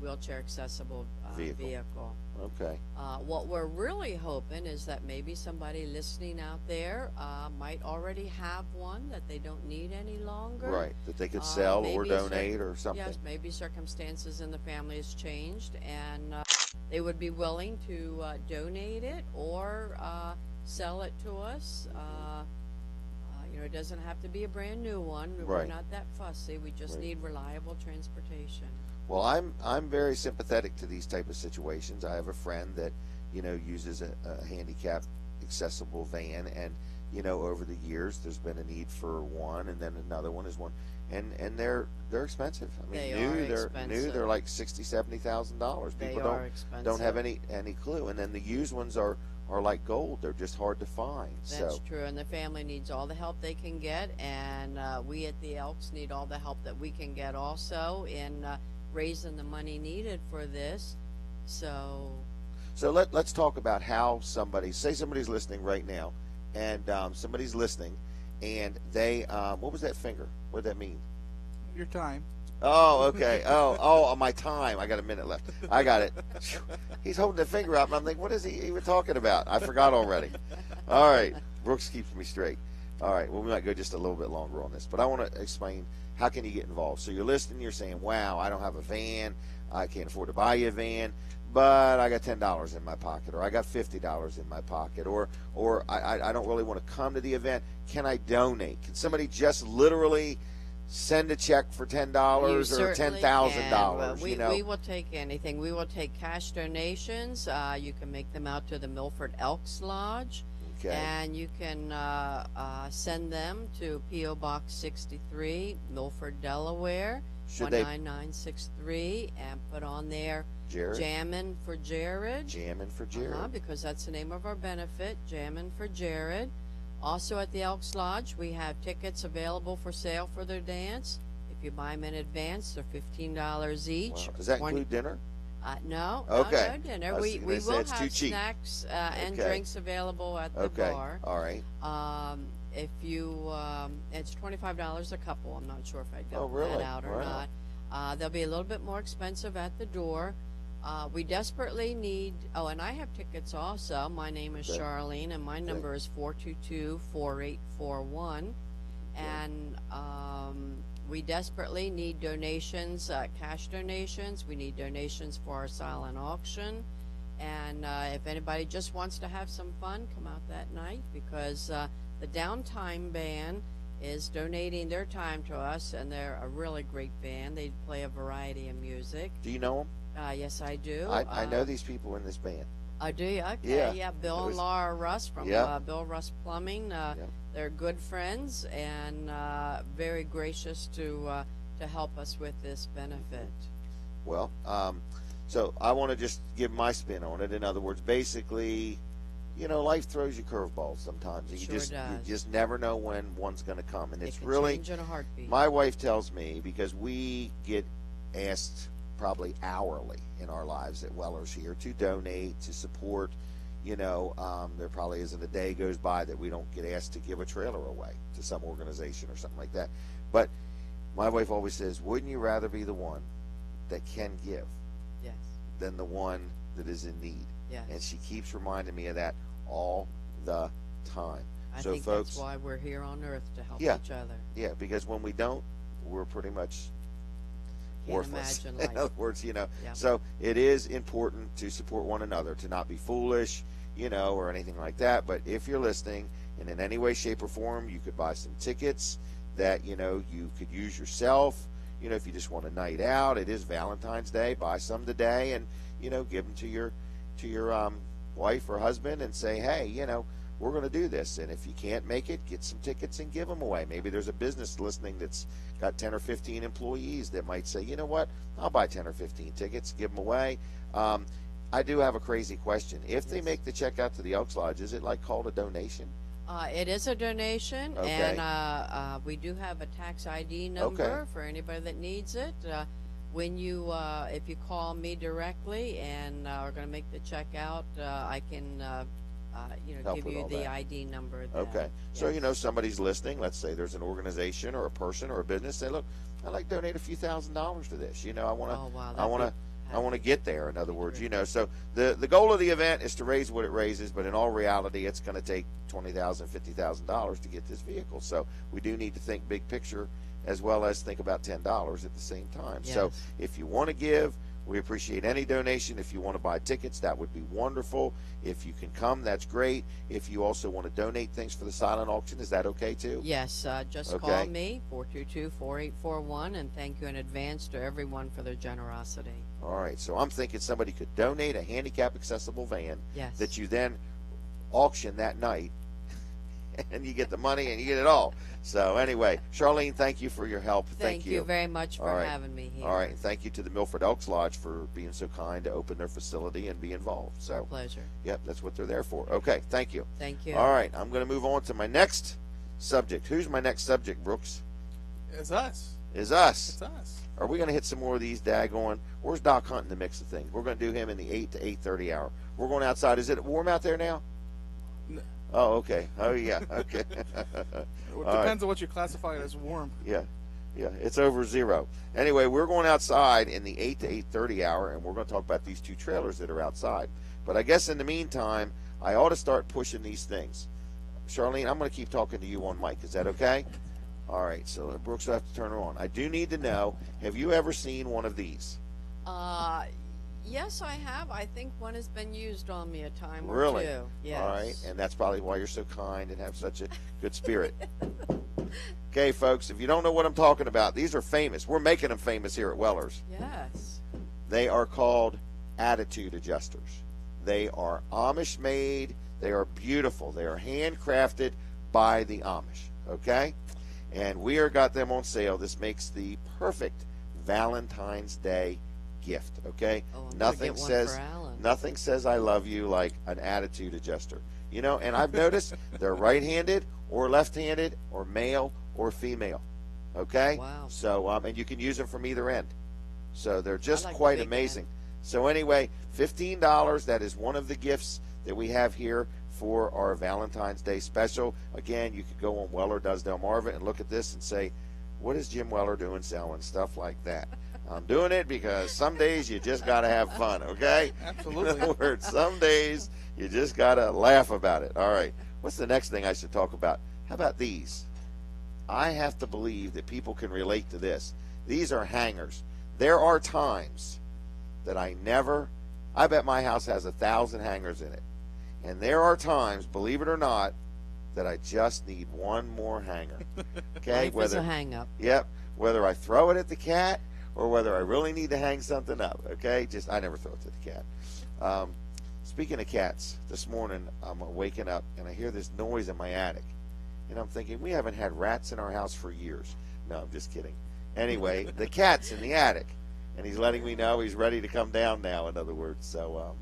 wheelchair accessible vehicle. Okay. What we're really hoping is that maybe somebody listening out there might already have one that they don't need any longer. Right, that they could sell or donate or something. Yes, maybe circumstances in the family has changed, and they would be willing to donate it or sell it to us. It doesn't have to be a brand new one. Right. We're not that fussy. We just Right. need reliable transportation. Well, I'm very sympathetic to these type of situations. I have a friend that uses a handicap accessible van, and over the years there's been a need for one, and then another one is one, and they're expensive. I mean, they're like $60,000-$70,000. People don't have any clue, and then the used ones are like gold. They're just hard to find. That's true, and the family needs all the help they can get, and we at the Elks need all the help that we can get also in raising the money needed for this. So let's talk about how somebody's listening right now, and somebody's listening, and they what was that finger? What did that mean? Your time. Oh, okay. Oh, my time. I got a minute left. I got it. He's holding the finger up, and I'm thinking, what is he even talking about? I forgot already. All right. Brooks keeps me straight. All right. Well, we might go just a little bit longer on this, but I want to explain how can you get involved. So you're listening. You're saying, wow, I don't have a van. I can't afford to buy you a van, but I got $10 in my pocket, or I got $50 in my pocket, or I don't really want to come to the event. Can I donate? Can somebody just literally send a check for $10 or $10,000? We will take anything. We will take cash donations. You can make them out to the Milford Elks Lodge. Okay. And you can send them to P.O. Box 63, Milford, Delaware, 19963, and put on there Jammin' for Jared. Jammin' for Jared. Because that's the name of our benefit, Jammin' for Jared. Also at the Elks Lodge, we have tickets available for sale for their dance. If you buy them in advance, they're $15 each. Wow. Does that include dinner? No, okay. No dinner. We will have snacks and drinks available at the bar. All right. If you, it's $25 a couple. I'm not sure if I'd go that out or not. They'll be a little bit more expensive at the door. We desperately need, and I have tickets also. My name is Charlene, and my number is 422-4841. And we desperately need donations, cash donations. We need donations for our silent auction. And if anybody just wants to have some fun, come out that night, because the Downtime Band is donating their time to us, and they're a really great band. They play a variety of music. Do you know them? Yes, I do. I know these people in this band. Do you? Okay, yeah. Bill and Laura Russ from Bill Russ Plumbing. They're good friends and very gracious to help us with this benefit. Well, so I want to just give my spin on it. In other words, basically, life throws you curveballs sometimes. You just never know when one's going to come, and it's really change in a heartbeat. My wife tells me, because we get asked probably hourly in our lives at Weller's here to donate, to support. There probably isn't a day goes by that we don't get asked to give a trailer away to some organization or something like that. But my wife always says, wouldn't you rather be the one that can give than the one that is in need? Yes. And she keeps reminding me of that all the time. I so think folks, that's why we're here on Earth, to help each other. Yeah, because when we don't, we're pretty much worthless. In other words, so it is important to support one another, to not be foolish, or anything like that. But if you're listening, and in any way, shape, or form, you could buy some tickets that you could use yourself. If you just want a night out, it is Valentine's Day. Buy some today, and give them to your wife or husband, and say, hey, we're going to do this. And if you can't make it, get some tickets and give them away. Maybe there's a business listening that's got 10 or 15 employees that might say, you know what, I'll buy 10 or 15 tickets, give them away. I do have a crazy question. If they make the check out to the Elks Lodge, is it called a donation? It is a donation, and we do have a tax ID number for anybody that needs it. When if you call me directly and are going to make the check out, I can give you the ID number. So somebody's listening. Let's say there's an organization or a person or a business. Say, look, I'd like to donate a few $1,000s to this. I want to I want to get there. In other words, so the goal of the event is to raise what it raises, but in all reality, it's going to take $20,000, $50,000 to get this vehicle. So we do need to think big picture as well as think about $10 at the same time. Yes. So if you want to give, we appreciate any donation. If you want to buy tickets, that would be wonderful. If you can come, that's great. If you also want to donate things for the silent auction, is that okay too? Yes, just call me, 422-4841, and thank you in advance to everyone for their generosity. All right, so I'm thinking somebody could donate a handicap accessible van that you then auction that night, and you get the money and you get it all. So anyway, Charlene, thank you for your help. Thank you very much for having me here. All right, thank you to the Milford Elks Lodge for being so kind to open their facility and be involved. So our pleasure. Yep, that's what they're there for. Okay, thank you. Thank you. All right, I'm going to move on to my next subject. Who's my next subject, Brooks? It's us. Is us. It's us. Are we going to hit some more of these daggone? Where's Doc Hunt in the mix of things? We're going to do him in the 8 to 8:30 hour. We're going outside. Is it warm out there now? No. Oh, okay. Oh, yeah. Okay. It depends on what you classify as warm. Yeah, it's over 0. Anyway, we're going outside in the 8 to 8:30 hour, and we're going to talk about these 2 trailers that are outside. But I guess in the meantime, I ought to start pushing these things. Charlene, I'm going to keep talking to you on mic. Is that okay? All right, so Brooks will have to turn her on. I do need to know, have you ever seen one of these? Yes, I have. I think one has been used on me a time or Really? two. Yes. All right, and that's probably why you're so kind and have such a good spirit. Okay, folks, if you don't know what I'm talking about, these are famous. We're making them famous here at Weller's. Yes. They are called attitude adjusters. They are Amish made. They are beautiful. They are handcrafted by the Amish, okay? And we are got them on sale. This makes the perfect Valentine's Day gift, okay? Nothing says I love you like an attitude adjuster. And I've noticed they're right-handed or left-handed or male or female, okay? Wow. So and you can use them from either end. So they're just like the quite big amazing. So anyway, $15, that is one of the gifts that we have here for our Valentine's Day special. Again, you could go on Weller Does Delmarva and look at this and say, what is Jim Weller doing selling stuff like that? I'm doing it because some days you just got to have fun, okay? Absolutely. In other words, some days you just got to laugh about it. All right. What's the next thing I should talk about? How about these? I have to believe that people can relate to this. These are hangers. There are times that I bet my house has 1,000 hangers in it. And there are times, believe it or not, that I just need one more hanger. Okay? Life is a hang-up. Yep. Whether I throw it at the cat or whether I really need to hang something up. Okay? I never throw it to the cat. Speaking of cats, this morning I'm waking up and I hear this noise in my attic. And I'm thinking, we haven't had rats in our house for years. No, I'm just kidding. Anyway, the cat's in the attic. And he's letting me know he's ready to come down now, in other words. So,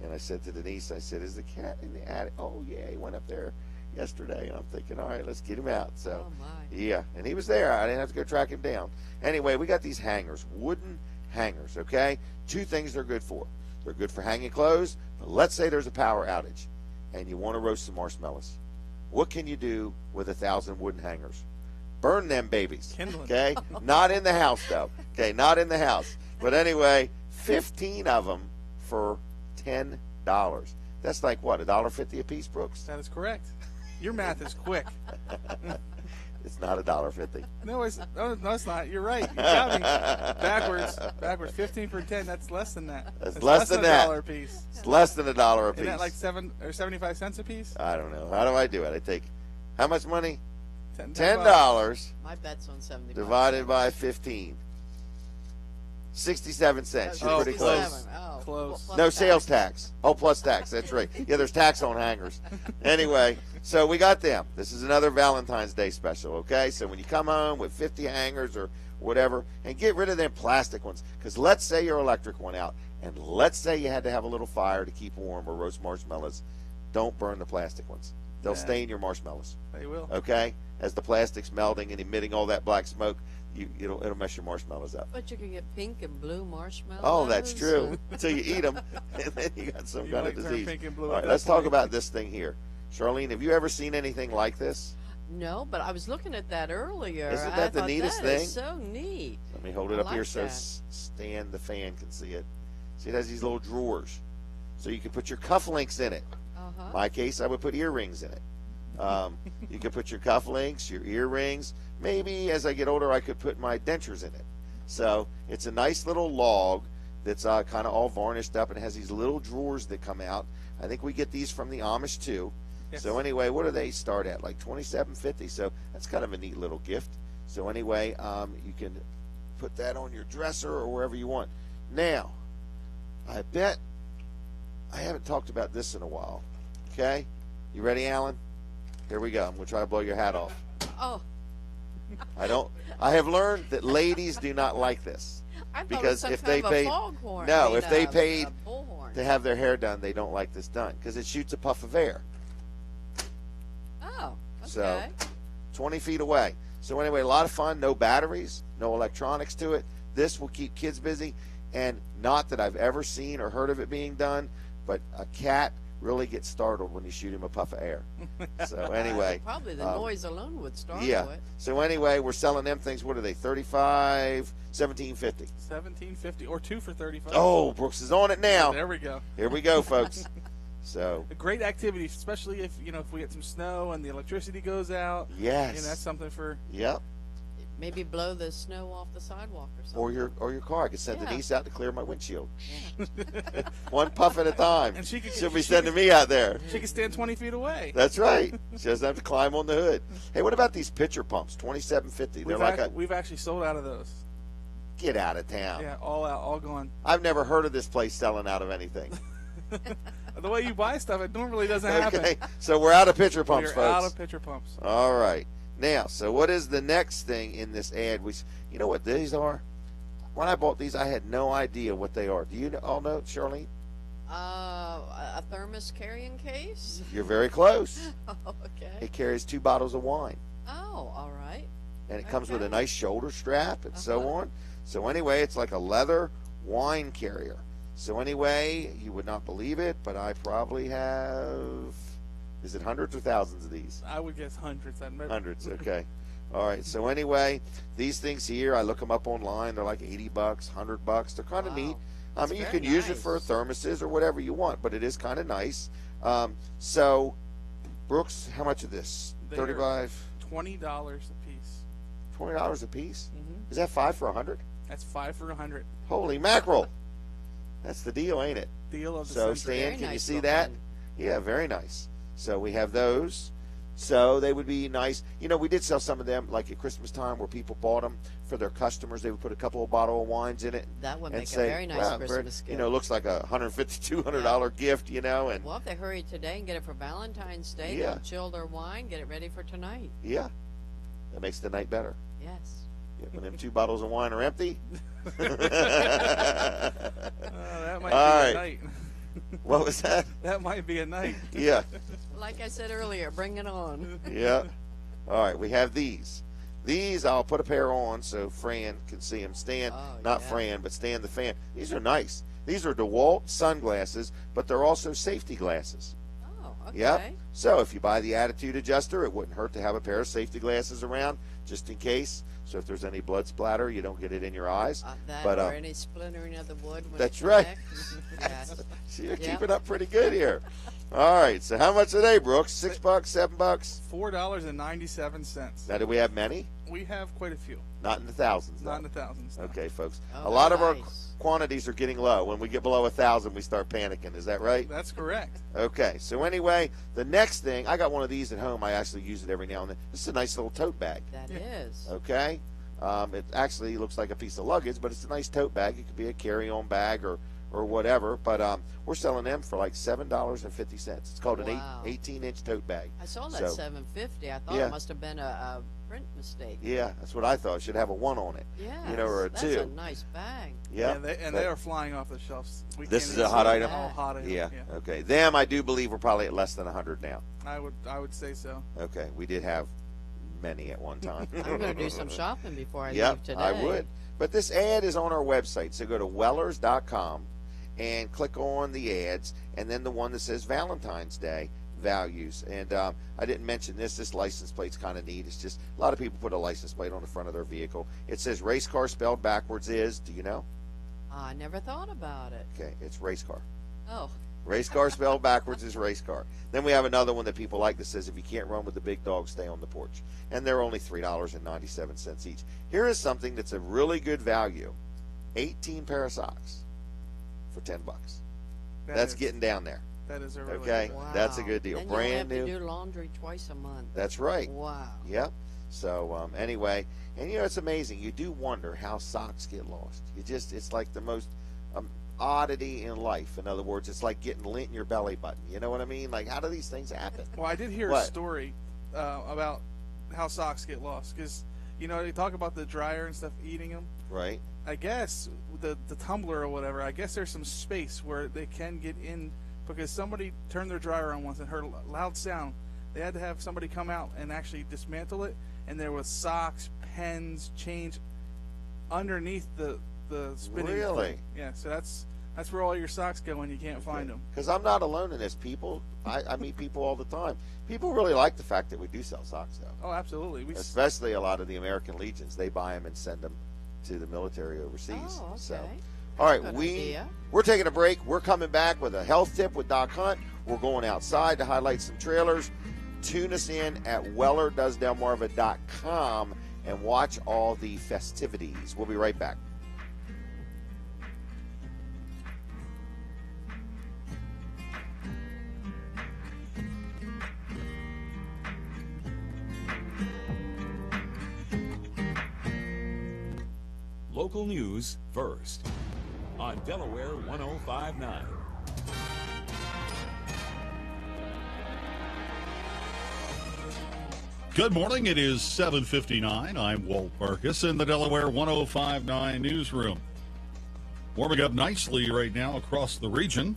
and I said to Denise, I said, is the cat in the attic? Oh, yeah, he went up there yesterday. And I'm thinking, all right, let's get him out. So, yeah, and he was there. I didn't have to go track him down. Anyway, we got these hangers, wooden hangers, okay? 2 things they're good for. They're good for hanging clothes, but let's say there's a power outage and you want to roast some marshmallows. What can you do with 1,000 wooden hangers? Burn them babies. Kindling. Okay? Not in the house, though. Okay, not in the house. But anyway, 15 of them for $10. That's like what, $1.50 a piece, Brooks? That is correct. Your math is quick. It's not $1.50. No, it's not. You're right. You got me. Backwards. 15 for 10. That's less than that. That's less than that. $1 a piece. It's less than $1 a piece. Isn't that like 7 or 75 cents a piece? I don't know. How do I do it? I take how much money? $10. My bet's on 75. Divided by 15. 67 cents. You're pretty close. Oh, close. No sales tax. Oh, plus tax. That's right. Yeah, there's tax on hangers. Anyway, so we got them. This is another Valentine's Day special, okay? So when you come home with 50 hangers or whatever, and get rid of them plastic ones, because let's say your electric went out, and let's say you had to have a little fire to keep warm or roast marshmallows. Don't burn the plastic ones. They'll stain your marshmallows. They will. Okay? As the plastic's melting and emitting all that black smoke, it'll mess your marshmallows up. But you can get pink and blue marshmallows. Oh, that's true. Until you eat them, and then you got some kind of disease. Pink and blue all right, let's talk about this thing here. Charlene, have you ever seen anything like this? No, but I was looking at that earlier. Isn't that the neatest thing? That is so neat. Let me hold it up like here so that. Stan the fan can see it. See, it has these little drawers. So you can put your cufflinks in it. In my case, I would put earrings in it. You can put your cufflinks, your earrings. Maybe as I get older, I could put my dentures in it. So it's a nice little log that's kind of all varnished up, and it has these little drawers that come out. I think we get these from the Amish too. Yes. So anyway, what do they start at? Like $27.50. So that's kind of a neat little gift. So anyway, you can put that on your dresser or wherever you want. Now, I bet I haven't talked about this in a while. Okay, you ready, Alan? Here we go. I'm going to try to blow your hat off. Oh. I have learned that ladies do not like this. I thought Because it was if some they kind of a paid, foghorn. no, I mean, if they a paid bullhorn. to have their hair done, they don't like this done because it shoots a puff of air. Oh, okay. So 20 feet away. So anyway, a lot of fun. No batteries, no electronics to it. This will keep kids busy, and not that I've ever seen or heard of it being done, but a cat really gets startled when you shoot him a puff of air. So anyway, probably the noise alone would startle it. So anyway, we're selling them things. What are they? $35, $17.50. $17.50 or 2 for $35. Oh, Brooks is on it now. There we go. Here we go, folks. So a great activity, especially if if we get some snow and the electricity goes out. Yes. That's something for. Yep. Maybe blow the snow off the sidewalk or something. Or your car. I could send Denise out to clear my windshield. Yeah. One puff at a time. And she'll be sending me out there. She can stand 20 feet away. That's right. She doesn't have to climb on the hood. Hey, what about these pitcher pumps? $27.50. They're We've actually sold out of those. Get out of town. Yeah, all out, all gone. I've never heard of this place selling out of anything. The way you buy stuff, it normally doesn't happen. Okay, so we're out of pitcher pumps, We're folks. out of pitcher pumps. All right. Now, so what is the next thing in this ad? You know what these are? When I bought these, I had no idea what they are. Do you all know, Charlene? A thermos carrying case? You're very close. Okay. It carries 2 bottles of wine. Oh, all right. And it comes with a nice shoulder strap and so on. So anyway, it's like a leather wine carrier. So anyway, you would not believe it, but I probably have, is it hundreds or thousands of these? I would guess hundreds. Hundreds, okay. All right, so anyway, these things here, I look them up online. They're like $80, $100. They're kind of neat. I mean, you can use it for thermoses or whatever you want, but it is kind of nice. So, Brooks, how much of this? $35? $20 a piece. $20 a piece? Mm-hmm. Is that 5 for $100? That's 5 for $100. Holy mackerel! That's the deal, ain't it? Deal of the So, century. Stan, can you see that? Yeah, very nice. So we have those. So they would be nice. We did sell some of them like at Christmas time where people bought them for their customers. They would put a couple of bottle of wines in it. That would and make say, a very nice Christmas gift. Looks like a $150, $200 gift, And well, if they hurry today and get it for Valentine's Day, they'll chill their wine, get it ready for tonight. Yeah. That makes the night better. Yes. When them 2 bottles of wine are empty. That might be a night. What was that? That might be a night. Yeah. Like I said earlier, bring it on. Yeah. All right, we have these. These I'll put a pair on so Fran can see them. Stan, Fran, but Stan the fan. These are nice. These are DeWalt sunglasses, but they're also safety glasses. Oh, okay. Yep. So if you buy the attitude adjuster, it wouldn't hurt to have a pair of safety glasses around just in case. So if there's any blood splatter, you don't get it in your eyes. Or any splintering of the wood. When That's right. Yes. So you're keeping up pretty good here. All right. So how much are they, Brooks? $6, $7? $4.97. Now, do we have many? We have quite a few. Not in the thousands. Not in the thousands. No. Okay, folks. Oh, a lot of our quantities are getting low. When we get below 1,000, we start panicking. Is that right? That's correct. Okay. So anyway, the next thing, I got one of these at home. I actually use it every now and then. This is a nice little tote bag. That is. Okay. It actually looks like a piece of luggage, but it's a nice tote bag. It could be a carry-on bag or whatever. But we're selling them for like $7.50. It's called an 18-inch tote bag. I saw that $7.50. I thought it must have been a print mistake. Yeah, that's what I thought. It should have a 1 on it. Yeah. Or a 2. That's a nice bag. Yeah. They are flying off the shelves. This is a hot item? All hot item. Yeah. Okay. Them, I do believe, we're probably at less than 100 now. I would say so. Okay. We did have many at one time. I'm going to do some shopping before I Yep, leave today. I would. But this ad is on our website. So go to Wellers.com and click on the ads, and then the one that says Valentine's Day values. And I didn't mention this. This license plate's kind of neat. It's just a lot of people put a license plate on the front of their vehicle. It says race car spelled backwards is. Do you know? I never thought about it. Okay, it's race car. Oh. Race car spelled backwards is race car. Then we have another one that people like that says if you can't run with the big dog, stay on the porch. And they're only $3.97 each. Here is something that's a really good value. 18 pair of socks for $10. That's getting down there. That is a really okay. Wow. That's a good deal. Then Brand you'll have new. to do laundry twice a month. That's right. Wow. Yep. So anyway, and it's amazing. You do wonder how socks get lost. It's like the most oddity in life. In other words, it's like getting lint in your belly button. You know what I mean? Like, how do these things happen? Well, I did hear a story about how socks get lost because they talk about the dryer and stuff eating them. Right. I guess the tumbler or whatever. I guess there's some space where they can get in because somebody turned their dryer on once and heard a loud sound. They had to have somebody come out and actually dismantle it, and there was socks, pens, change underneath the spinning. Really? Thing. Yeah. So that's where all your socks go when you can't find them. Because I'm not alone in this. People, I meet people all the time. People really like the fact that we do sell socks, though. Oh, absolutely. Especially a lot of the American Legions. They buy them and send them to the military overseas. Oh, okay. So, all right, Good we're idea. taking a break. We're coming back with a health tip with Doc Hunt. We're going outside to highlight some trailers. Tune us in at wellerdoesdelmarva.com and watch all the festivities. We'll be right back. Local news first on Delaware 105.9. Good morning. It is 7:59. I'm Walt Marcus in the Delaware 105.9 newsroom. Warming up nicely right now across the region.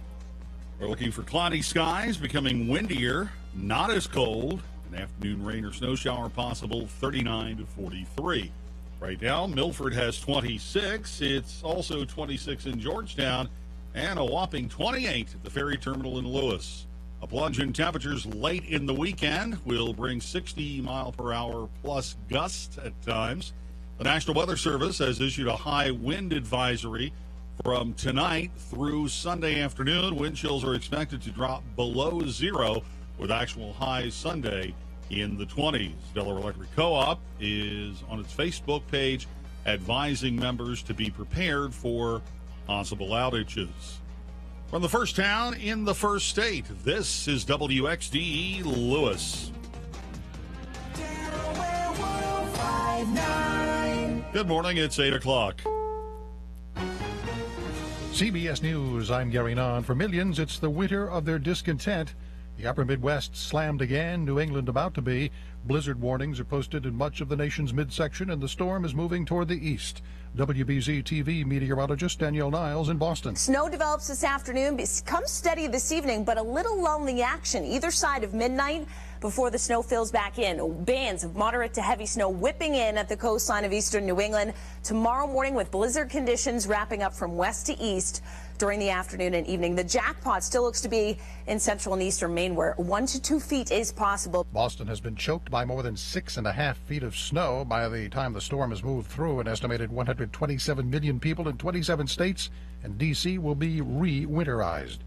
We're looking for cloudy skies, becoming windier, not as cold. An afternoon rain or snow shower possible, 39 to 43. Right now, Milford has 26. It's also 26 in Georgetown and a whopping 28 at the ferry terminal in Lewis. A plunge in temperatures late in the weekend will bring 60-mile-per-hour plus gusts at times. The National Weather Service has issued a high wind advisory from tonight through Sunday afternoon. Wind chills are expected to drop below zero with actual highs Sunday in the 20s. Delaware Electric Co-op is on its Facebook page advising members to be prepared for possible outages. From the first town in the first state, this is WXDE Lewis. Delaware 105.9. Good morning, it's 8 o'clock. CBS News, I'm Gary Nahn. For millions, it's the winter of their discontent. The upper Midwest slammed again, New England about to be. Blizzard warnings are posted in much of the nation's midsection, and the storm is moving toward the east. WBZ TV meteorologist Danielle Niles in Boston. Snow develops this afternoon, becomes steady this evening, but a little lull in the action either side of midnight before the snow fills back in. Bands of moderate to heavy snow whipping in at the coastline of eastern New England tomorrow morning, with blizzard conditions wrapping up from west to east during the afternoon and evening. The jackpot still looks to be in central and eastern Maine, where 1 to 2 feet is possible. Boston has been choked by more than 6.5 feet of snow. By the time the storm has moved through, an estimated 127 million people in 27 states and D.C. will be re-winterized.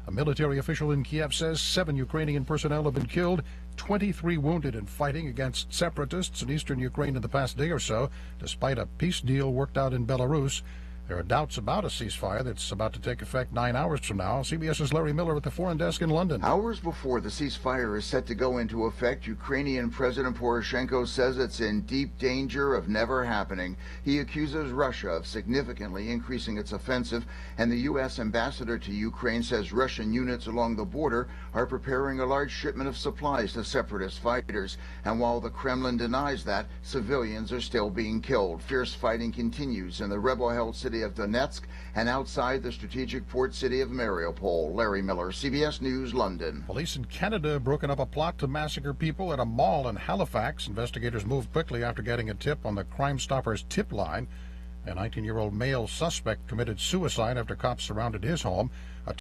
A military official in Kiev says 7 Ukrainian personnel have been killed, 23 wounded in fighting against separatists in eastern Ukraine in the past day or so, despite a peace deal worked out in Belarus. There are doubts about a ceasefire that's about to take effect 9 hours from now. CBS's Larry Miller at the Foreign Desk in London. Hours before the ceasefire is set to go into effect, Ukrainian President Poroshenko says it's in deep danger of never happening. He accuses Russia of significantly increasing its offensive, and the U.S. ambassador to Ukraine says Russian units along the border are preparing a large shipment of supplies to separatist fighters. And while the Kremlin denies that, civilians are still being killed. Fierce fighting continues in the rebel-held city of Donetsk and outside the strategic port city of Mariupol. Larry Miller, CBS News, London. Police in Canada have broken up a plot to massacre people at a mall in Halifax. Investigators moved quickly after getting a tip on the Crime Stoppers tip line. A 19-year-old male suspect committed suicide after cops surrounded his home. A